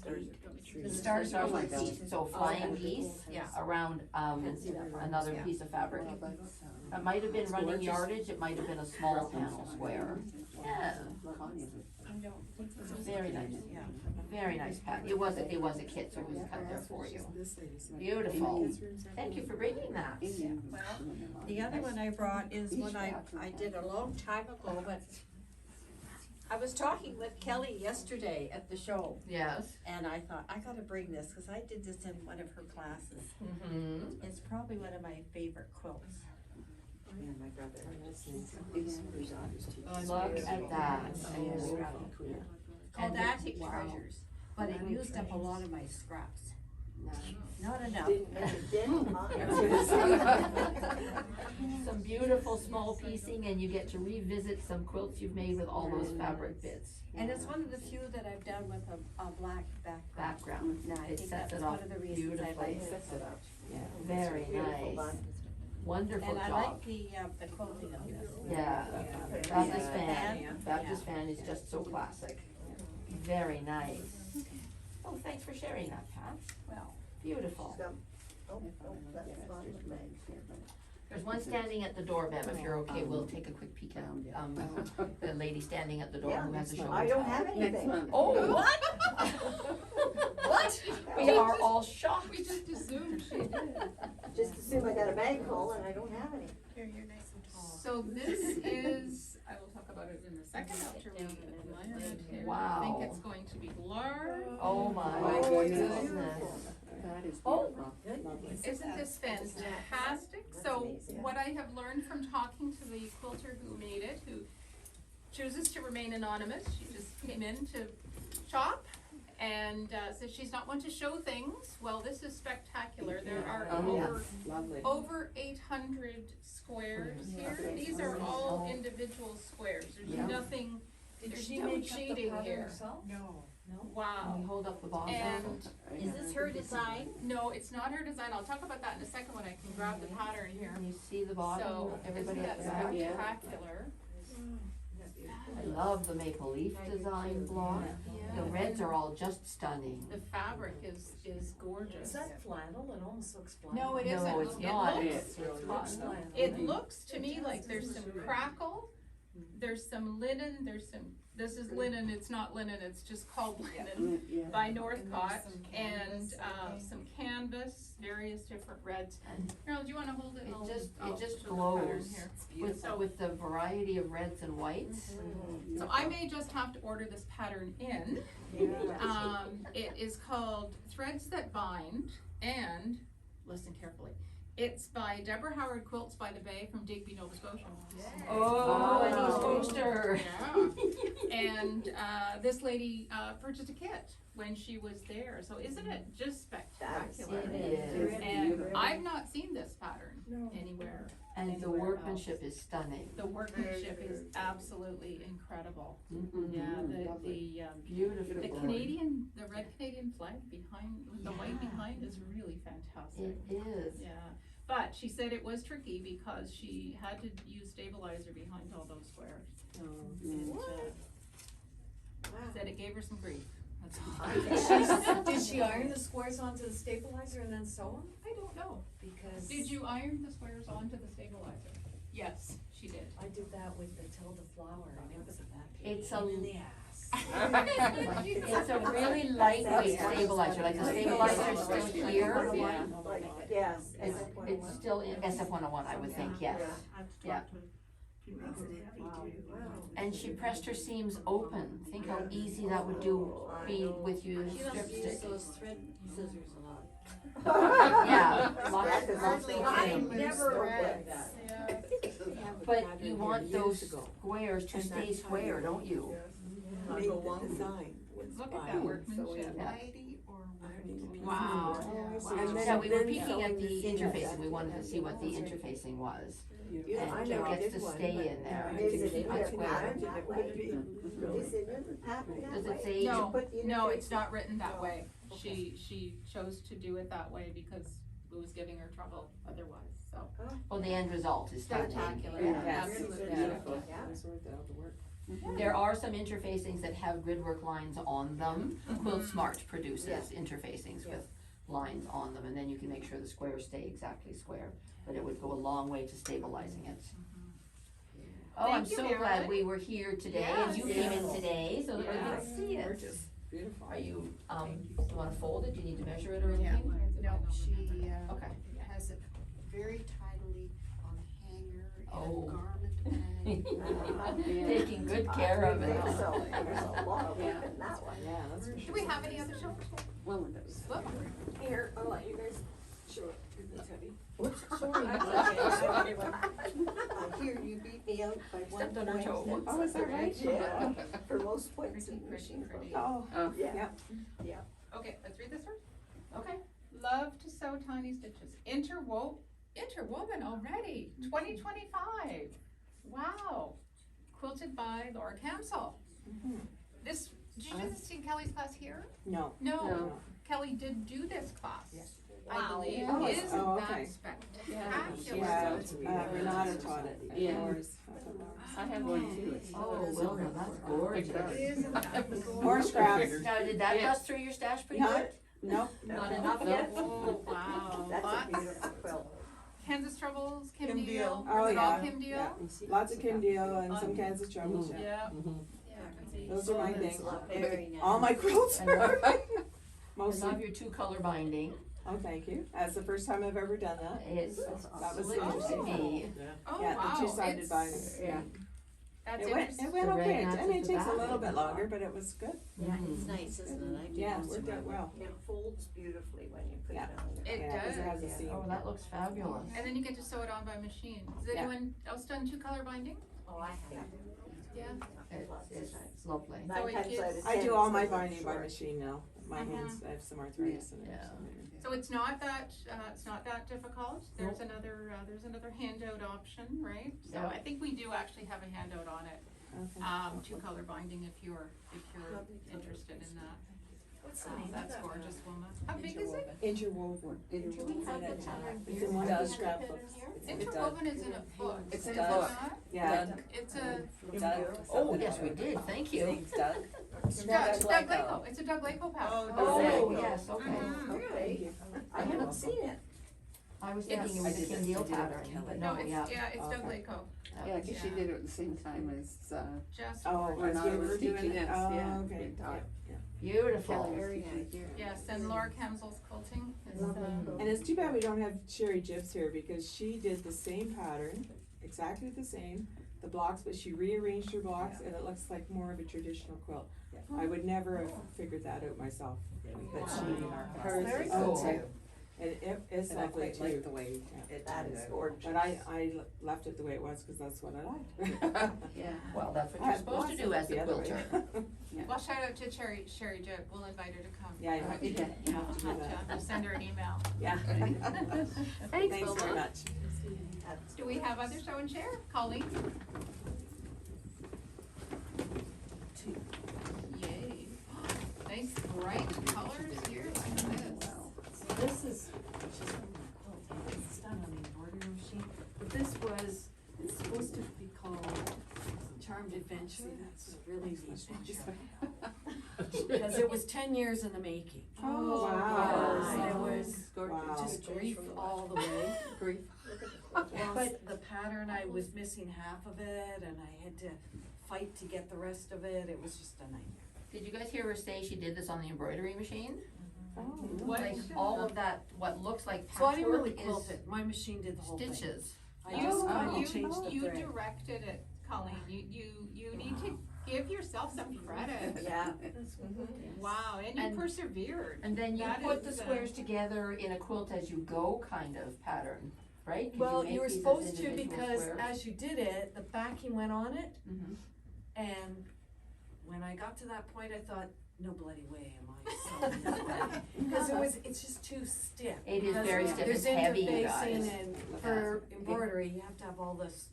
The stars Stars are like like geese, so flying geese Yeah. around, another piece of fabric. It might have been running yardage, it might have been a small panel square. Yeah, very nice, very nice pat. It was a kit, so it was cut there for you. Beautiful. Thank you for bringing that. Well, the other one I brought is one I did a long time ago, but I was talking with Kelly yesterday at the show, Yes. and I thought, I gotta bring this, cause I did this in one of her classes. Mm-hmm. It's probably one of my favorite quilts. Yeah, my brother. Look at that. Called Attic Treasures, but it used up a lot of my scraps. Not enough. Didn't make a dent on it. Some beautiful small piecing, and you get to revisit some quilts you've made with all those fabric bits. And it's one of the few that I've done with a black background. Background, I it think sets that it was one off of the reasons I beautifully. liked it. Very nice. Wonderful And I job. like the quilting of this. Yeah, Baptist fan, Baptist Yeah. fan is just so classic. Very nice. Oh, thanks for sharing that, Pat. Well, Beautiful. Oh, that's fine with me. There's one standing at the door, Bev, if you're okay, we'll take a quick peek at, the lady standing at the door who has a show and I don't tell. have anything. Oh, what? What? We are all shocked. We just assumed she did. Just assume I got a bag full and I don't have any. here, you're nice and tall. So this is, I will talk about it in a second after we admire it here. I Wow. think it's going to be large. Oh my Oh, goodness. That is Oh, beautiful. Lovely. Isn't this fantastic? That's So amazing. what I have learned from talking to the quilter who made it, who chooses to remain anonymous, she just came in to shop and says she's not one to show things. Well, this is spectacular. There are Oh, over Lovely. over 800 squares here. These are all individual squares. There's Yeah. nothing, Did there's she no make up the cheating pattern here. herself? No. Can Wow. you hold up the bottom? And Is this her design? no, it's not her design. I'll talk about that in a second when I can grab the pattern here. Can you see the bottom? So, Everybody isn't at that the back? Yeah. spectacular? I love the maple leaf design block. The reds are all just stunning. The fabric is gorgeous. Is that flannel? It almost looks flannel. No, it isn't. No, it's not. It It's looks, cotton. it looks to me like there's some crackle, there's some linen, this is linen, it's not linen, it's just called linen Yeah. by Northcott, and, some canvas, various different reds. Carol, do you wanna hold it? It I'll- just- I'll it just show the pattern glows. here. With the variety of reds and whites. So I may just have to order this pattern in. It is called Threads That Bind, and, listen carefully, it's by Deborah Howard Quilts by the Bay from Digby, Nova Scotia. Oh, and he's poster. Yeah. And, this lady, purchased a kit when she was there, so isn't it just spectacular? It is. And I've not seen this pattern No. anywhere. And the anywhere workmanship else. is stunning. The workmanship is absolutely incredible. Mhm. Yeah, the Beautiful. the Canadian, the red Canadian flag behind, with the white behind is really fantastic. It is. Yeah, but she said it was tricky because she had to use stabilizer behind all those squares. And, said it gave her some grief. That's all. Did she iron the squares onto the stabilizer and then sew them? I don't know. Because Did you iron the squares onto the stabilizer? Yes, she did. I did that with the Tilda flower and it was a bad It's pain a- in the ass. It's a really lightweight stabilizer, like the stabilizer's still here. Yeah. Like, yes. It's still in SF-101, I would think, yes. Yeah. And she pressed her seams open. Think how easy that would be with you stripstick. those thread scissors a lot. Yeah, lots Yeah, 'cause of there's no I pain. never No read pain. that. Yeah. But you want those squares to stay square, don't you? Make the design. Look at that workmanship. Yeah. Wow. Yeah, we were peeking at the interfacing. We wanted to see what the interfacing was. Yeah, I And know, I it gets did to one, stay but in there. Is it in Not the square. pattern that way? Could be. Is it in the pattern that Does way? it say? No, Put the no, interface- it's not written that way. She chose to do it that way because it was giving her trouble otherwise, so. Well, the end result is stunning. Spectacular, Yeah. absolutely Yeah. beautiful. Yeah. It was worth it, all the work. There are some interfacings that have gridwork lines on them. Quilt Smart produces interfacings with lines on them, and then you can make sure the squares stay exactly square. But it would go a long way to stabilizing it. Oh, I'm Thank you, so glad Marilyn. we were here today, and you Yes. came in today, so that we Yes. could see it. Gorgeous. Beautiful. Are you, do you wanna fold it? Do you need to measure it or anything? No, she, Okay. has it very tidily on a hanger in Oh. a garment bag. Taking good care of I it. think so. There's a lot of work in that one. Yeah, that's for Do sure. we have any other shows? One of those. Look, Here, I'll let you guys show it, it's heavy. I hear you beat me out by one Stepped on her point. toe. Oh, is that right? Yeah, for most points pretty, in pretty, machine pretty. Oh, Yeah. yeah. Okay, let's read this first. Okay. Love to sew tiny stitches. Interwoven already, 2025. Wow. Quilted by Laura Camsell. This, did you do this in Kelly's class here? No. No, Kelly did do this class. I Wow. believe. Oh, Isn't oh, that okay. spectacular? Yeah, Renata taught it. Yeah. Yours. I have one too. It's Oh, Wilma, that's gorgeous. More scraps. Now, did that bust through your stash pretty Not- good? Nope. Not enough yet? Oh, wow. That's a Lots. beautiful quilt. Kansas Troubles, Kim Kim Deal. Deal. Oh, Is it all yeah, Kim Deal? yeah. Lots of Kim Deal and some Kansas Troubles, yeah. Yeah. Mhm. Those are my That's things. very nice. All my quilts I are love, I mostly. love your two color binding. Oh, thank you. That's the first time I've ever done that. It's That was slipped to interesting. me. Oh, Yeah, wow. the two-sided It's- binding. Yeah. That's It went interesting. okay, The red I mean, it matches the takes a back. little bit longer, but it was good. Yeah, Mhm. it's nice, isn't it? I do Yeah, it most of worked out mine. well. It folds beautifully when you put Yeah. it on. It Yeah, 'cause it has a does. seam. Oh, that looks fabulous. And then you get to sew it on by machine. Has Yeah. anyone else done 2-color binding? Oh, I have. Yeah. It's lovely. Nine it times gives- out of I 10, do all it's my gonna be binding by short. machine now. My hands, I have some arthritis in it. Yeah. So it's not that difficult. There's another handout option, right? So Yeah. I think we do actually have a handout on it. Okay. 2-color binding if you're interested in that. What's the name of That's that gorgeous, Wilma. How big is it? Interwoven. Interwoven. It's in one of the scrapbooks. Interwoven is in a book. It's Is it Doug. not? Yeah. It's a Oh, yes, we did, thank you. Thanks, Doug. Doug Laco. It's a Doug Laco pattern. Oh, yes, okay. Mhm. Okay, I haven't seen it. I was thinking it was a King Deal pattern, but No, no, it's, yeah. it's Doug Okay. Laco. Yeah, 'cause she Yeah. did it at the same time as, Just Oh, When as I you was were doing teaching it? us, yeah, Oh, okay. we taught. Beautiful. Kelly was teaching here. yes, and Laura Kamsel's quilting is And it's too bad we don't have Sherry Jibs here because she did the same pattern, exactly the same, the blocks, but she rearranged her blocks and it looks like more of a traditional quilt. I would never have figured that out myself, but she, hers Very is cool. so, and it's And I lovely quite like too. the way Yeah. it That turned is out. gorgeous. But I left it the way it was because that's what I liked. Yeah. Well, that's what I you're had supposed to lots do of as it a the other way. quilter. Well, shout out to Sherry Jib. We'll invite her to come. Yeah, you have to, Yeah. you have to do that. We'll send her an email. Yeah. Thanks, Thanks very Wilma. much. Do we have other show and share? Colleen? Yay. Nice bright colors here, look at this. So this is, it's done on the embroidery machine, but this was, it's supposed to be called Charmed Adventure, that's really the adventure. Because it was 10 years in the making. Oh, wow. Yes, it was Wow. just grief all the way. Grief. But the pattern, I was missing half of it and I had to fight to get the rest of it, it was just a nightmare. Did you guys hear her say she did this on the embroidery machine? Oh. What? Like all of that, what looks like So I didn't really patchwork quilt is it, my machine did the whole thing. stitches. I just kinda You changed the you thread. directed it, Colleen. You need to give yourself some credit. Yeah. Wow, and you And- persevered. And then you That put the is, squares together in a quilt as you go kind of pattern, right? 'Cause Well, make you were these as supposed to individual because squares. as you did it, the backing went on it, Mhm. and when I got to that point, I thought, no bloody way am I sewing this back. Because it's just too stiff. It is Because very stiff, there's it's heavy, you interfacing guys. and for embroidery, you have to have all this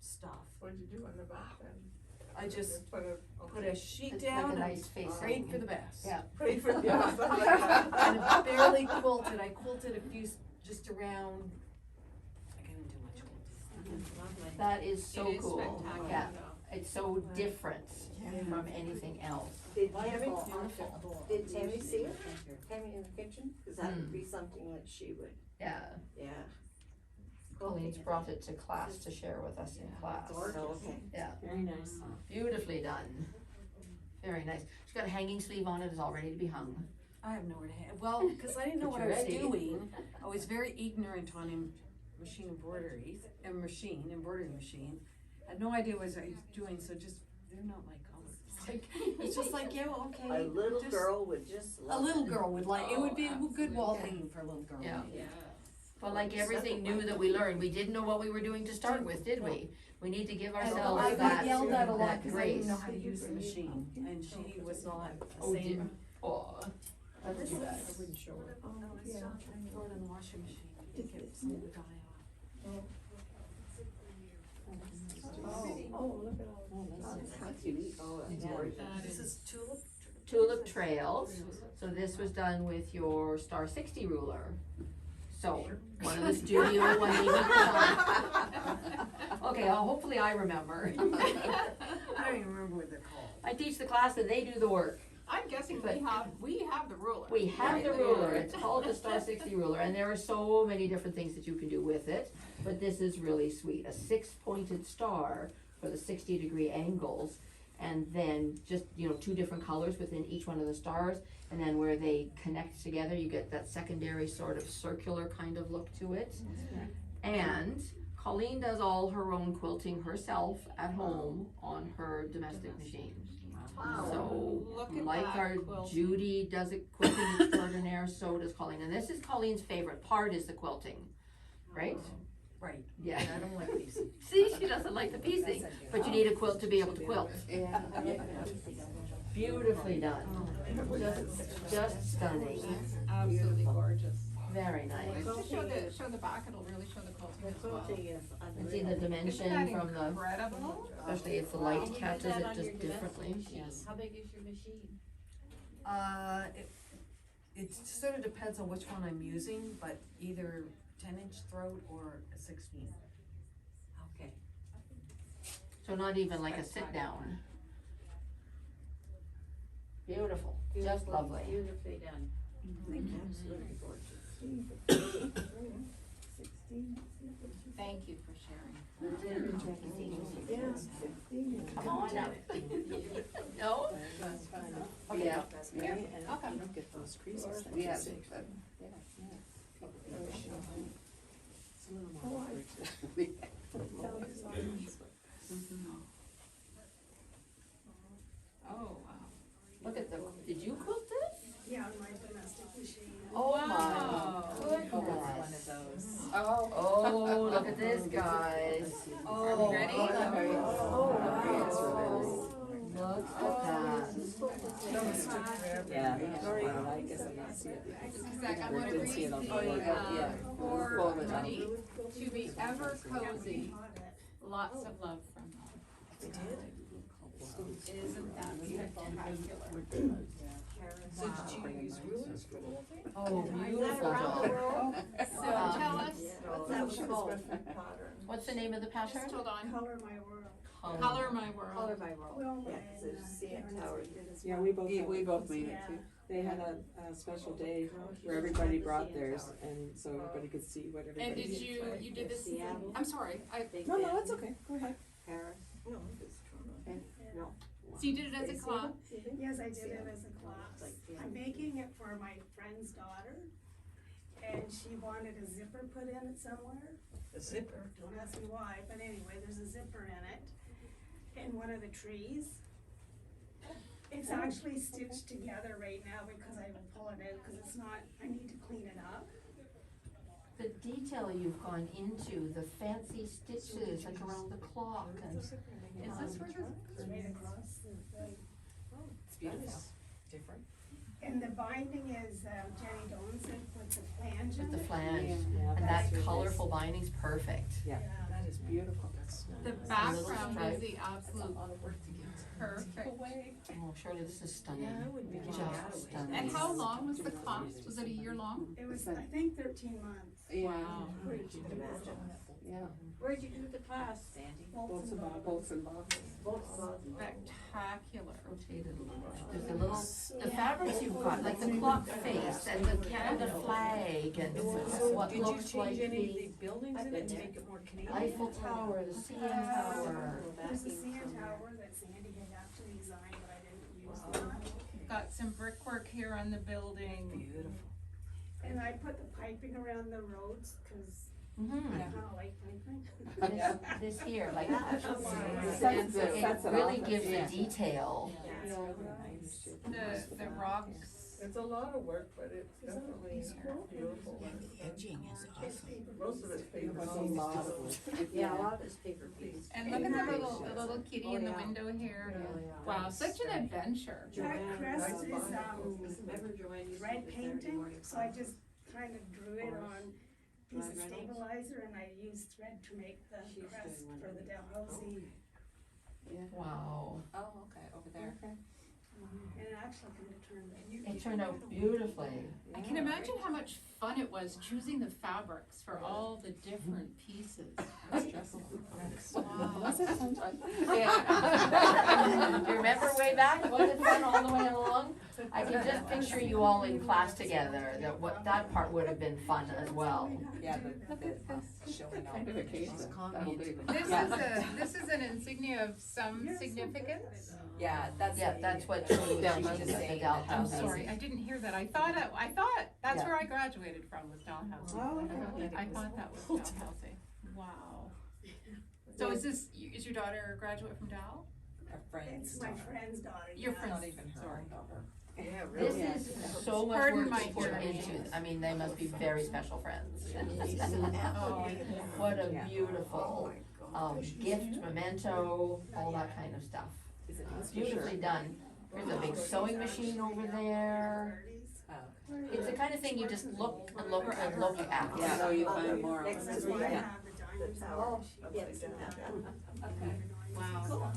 stuff. What'd you do on the back then? I just Put put a sheet It's like down a and nice facing. prayed for the best. Yeah. Pray for the And I barely quilted, I quilted a few, just around, I didn't do much quilting. That is so It is cool, spectacular yeah, though. it's so different from anything else. Did Beautiful. Did Tammy see it? Tammy in the kitchen? Cause that would be something that she would, Yeah, yeah. Colleen's brought it to class to share with us in class. So, okay. Yeah, Very nice. beautifully done, very nice. She's got a hanging sleeve on it, it's all ready to be hung. I have nowhere to hang, well, cause I didn't know But what I you're was ready. doing, I was very ignorant on machine embroidery, embroidery machine. Had no idea what I was doing, so just, they're not my colors. It's just like, yeah, okay. A little just- girl would just A love little it. girl would like, it would be a good wall Yeah. hanging for a little girl. Yeah. Yeah. But like everything new that we learned, we didn't know what we were doing to start with, did we? We need to give And ourselves I that, got yelled at a lot that because I grace. didn't know how to use the machine, and she was not the Oh dear, same. oh, that's too bad. I wouldn't show it. Oh, I still trying to throw it in the washing machine to get some of the dye off. Oh, look at all. That's unique. This is tulip. Tulip Trails, so this was done with your Star 60 ruler. So, one of the studio, one maybe. Okay, hopefully I remember. I don't even remember what they're called. I teach the class and they do the work. I'm guessing But- we have the ruler. We have the Right. ruler, it's called the Star 60 ruler, and there are so many different things that you can do with it, but this is really sweet. A 6-pointed star for the 60-degree angles, and then just, 2 different colors within each one of the stars, and then where they connect together, you get that secondary sort of circular kind of look to it. And Colleen does all her own quilting herself at home on her domestic machine. So, Look at like that our quilt. Judy does it quilting extraordinaire, so does Colleen, and this is Colleen's favorite part is the quilting, right? Right. Yeah. I don't like these. See, she doesn't like the piecing, but you need a quilt to be able to quilt. Yeah. Beautifully done, just stunning, Absolutely gorgeous. very nice. Just show the back, it'll really show the quilting as well. And see the dimension Isn't that from the, incredible? especially if the light catches it just differently, yes. How big is your machine? It sort of depends on which one I'm using, but either 10-inch throat or a 16. Okay. So not even like a sit down. Beautiful, just lovely. Beautifully done. Absolutely gorgeous. Thank you for sharing. Come on up. No? That's fine. Yeah. Here, and Okay. you don't get those creases that you Yeah, see. but- It's a little more awkward. Oh, wow. Look at the, did you quilt this? Yeah, on my domestic machine. Oh Wow. my goodness. One of those. Oh, look at this, guys. Are we ready? Look at that. Yeah, sorry, but I guess I'm not seeing it. Zach, I wanna Didn't read see it on the, the for Money, to be ever cozy, lots of love from home. Isn't that spectacular? So did you use rulers for the whole thing? Oh, beautiful job. So tell us, That was called What's the name of the pattern? just hold on, Color my world. Color My World. Color by World. Wilma Yeah, 'cause and, there's CN Tower did as Yeah, well. we both. Yeah, have we it. both made it too. They had a special day where everybody brought theirs, and so everybody could see what everybody. And did you did this, Seattle. I'm sorry, No, no, that's okay, go ahead. Paris, no, it's Toronto. No. so you did it as a class? yes, I did it as a class. I'm making it for my friend's daughter, and she wanted a zipper put in it somewhere. A zipper. Don't ask me why, but anyway, there's a zipper in it, in one of the trees. It's actually stitched together right now because I will pull it out, cause it's not, I need to clean it up. The detail you've gone into, the fancy stitches like around the clock and. Is this where the? It's right across the, It's beautiful. Different. and the binding is, Jenny Dolan's with the flange With in the it. flange, Yeah, and that's that really colorful binding's perfect. Yeah, Yeah. that is beautiful, that's. The Little background stripe. is the absolute perfect. Oh, Shirley, this is stunning. Yeah, I would be Just getting out of it. stunning. And how long was the class? Was it a year long? It was, I think 13 months. Yeah. Wow. Yeah. Where'd you do the class? Bolts and bobs. Bolts and bobs. Spectacular. Rotated a little. There's a little, the fabrics you've got, like the clock face and the Canada flag and what Did you looks like change any of the the buildings in it to make it more Canadian? Eiffel Tower, the CN Tower. There's the CN Tower that Sandy had actually designed, but I didn't use it. Got some brickwork here on the building. Beautiful. And I put the piping around the roads, cause I Mm-hmm. kinda like piping. This here, like, That's it really gives the detail. Yeah. The rocks. It's a lot of work, but it's definitely beautiful. Edging is awesome. Most of it's paper. That's a lot of work. Yeah, a lot of it's paper piece. And look at the little kitty in the window here. Wow, such an adventure. That crest is, Remember Joanne used to red do Saturday painting, morning so I class? just kind of drew it on piece of stabilizer and I used thread to make the She's crest doing one for of the these. Dalhousie. Wow. Oh, okay, over there. And it actually kind of turned It turned out beautifully. I can imagine how much fun it was choosing the fabrics for all the different pieces. Wow. Was it fun? Do you remember way back, was it fun all the way along? I can just picture you all in class together, that part would have been fun as well. Yeah, Look at this. showing Kind of a case, that'll do. This is an insignia of some significance. Yeah, that's. Yeah, that's what she was Dalhousie. saying, the I'm Dalhousie. sorry, I didn't hear that. I thought that's Yeah. where I graduated from, was Dalhousie. Oh, okay. I thought that was Dalhousie. Wow. So is your daughter a graduate from Dow? It's my friend's daughter, Your yes. friend's, Not even her sorry. own daughter. Yeah, This really. is so much Pardon work my to put hearing. into, I mean, they must be very special friends. Oh, What a beautiful, gift, memento, all that kind of stuff. Beautifully done. There's a big sewing machine over there. It's the kind of thing you just look and look and look at. Yeah. So you find more. Next to That's the, why I yeah, have the diamonds. the tower. Upside Yes. down. wow. Cool.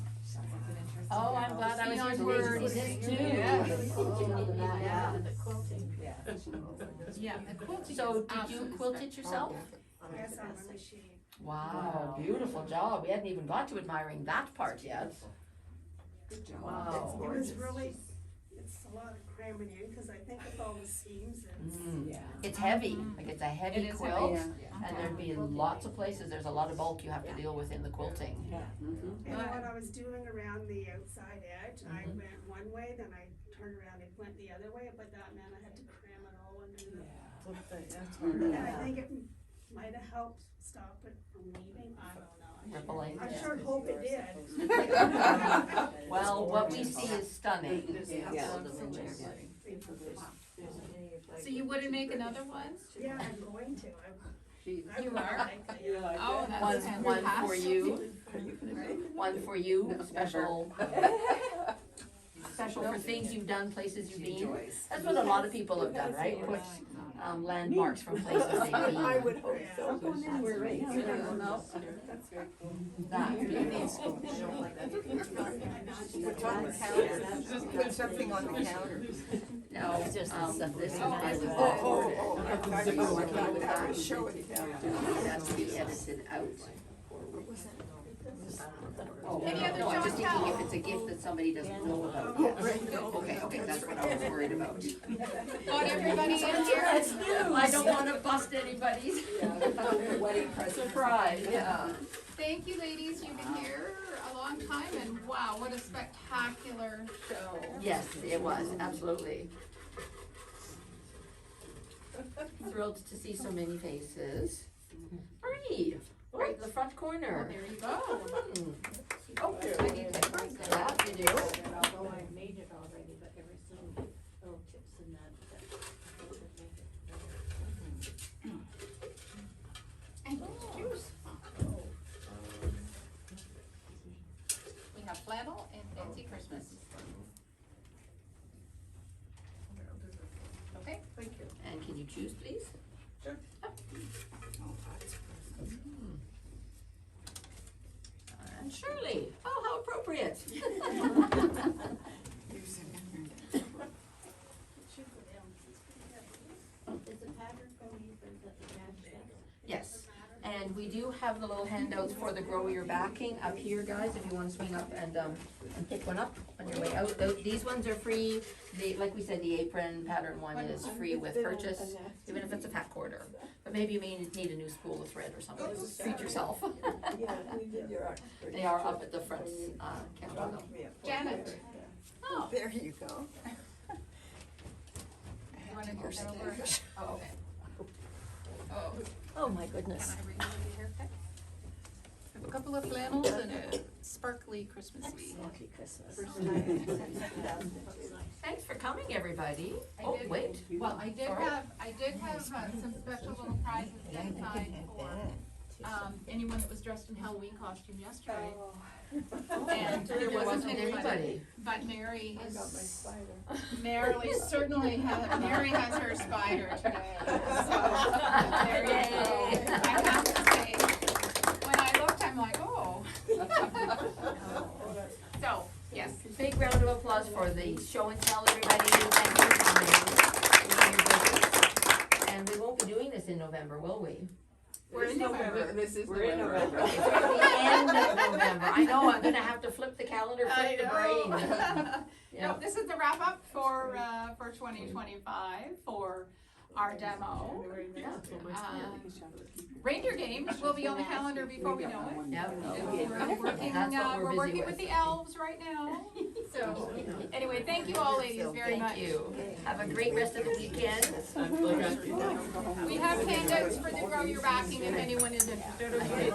Oh, I'm glad I was here to Words. see this too. Yeah. Yeah, the quilting So is did you absolutely quilt it yourself? Yes, on the machine. Wow, beautiful job. We hadn't even got to admiring that part yet. Wow. It was really, it's a lot of cramming in, cause I think with all the seams, it's. Mm. It's heavy, like it's a It heavy is quilt, heavy, and there'd be lots of places, there's a lot of bulk you have to deal with in the quilting. And when I was doing around the outside edge, I went one way, then I turned around and went the other way, but that meant I had to cram it all under the. And I think it might have helped stop it from leaving, I don't know. Rippling. I sure hope it did. Well, what we see is stunning. So you wouldn't make another one? Yeah, I'm going to. I You would are? like it. Oh, that's fantastic. One for you, one for you, special, special for things you've done, places you've been. That's what a lot of people have done, right? Put, landmarks from places they've been. I would hope so. We're right. Put something on the counter. No, this is, I would. Show it. That's to be edited out. Oh, Any other no, I'm just show thinking and if it's a gift that somebody doesn't know about. Okay, that's what I was worried about. Got everybody in here? I don't wanna bust anybody's Wedding present. surprise, yeah. Thank you, ladies, you've been here a long time, and wow, what a spectacular show. Yes, it was, absolutely. Thrilled to see so many faces. Marie, right in the front Oh, corner. there you go. Hmm. Oh, I need to break that, you do. Although I made it already, but there were some little tips in that would make it. And juice. We have flannel and fancy Christmas. Okay, Thank you. And can you choose, please? Sure. And Shirley, oh, how appropriate. Is the pattern going for the match then? Yes, and we do have the little handouts for the grow your backing up here, guys, if you wanna swing up and pick one up on your way out. These ones are free, like we said, the apron pattern one is free with purchase, even if it's a fat quarter. But maybe you may need a new spool of thread or something, treat yourself. Yeah, we did your Oxford. They are up at the front, counter though. Janet. Oh, There you go. you wanna go over? Oh, okay. Oh, Oh, my can goodness. I remove your haircut? I have a couple of flannels and a sparkly Christmassy. Happy Christmas. Thanks for coming, everybody. I Oh, did- wait. Well, I did Sorry. have some special little prizes inside for, anyone that was dressed in Halloween costume yesterday. And there wasn't anybody, but Mary is, Mary certainly Mary has her spider today. So, there you go. I have to say, when I looked, I'm like, oh. So, yes, Big round of applause for the show and tell, everybody. Thank you for coming. And we won't be doing this in November, will we? we're in November. This is We're in November. It's at the end of November. I know, I'm gonna have to flip the calendar, flip the brain. No, Yeah. this is the wrap up for 2025 for our demo. Reindeer games will be on the calendar before we know it. Yeah. We're working, That's what we're we're busy working with. with the elves right now, So, anyway, thank you all ladies very much. Thank you. Have a great rest of the weekend. We have handouts for the Grow Your Backing if anyone is interested.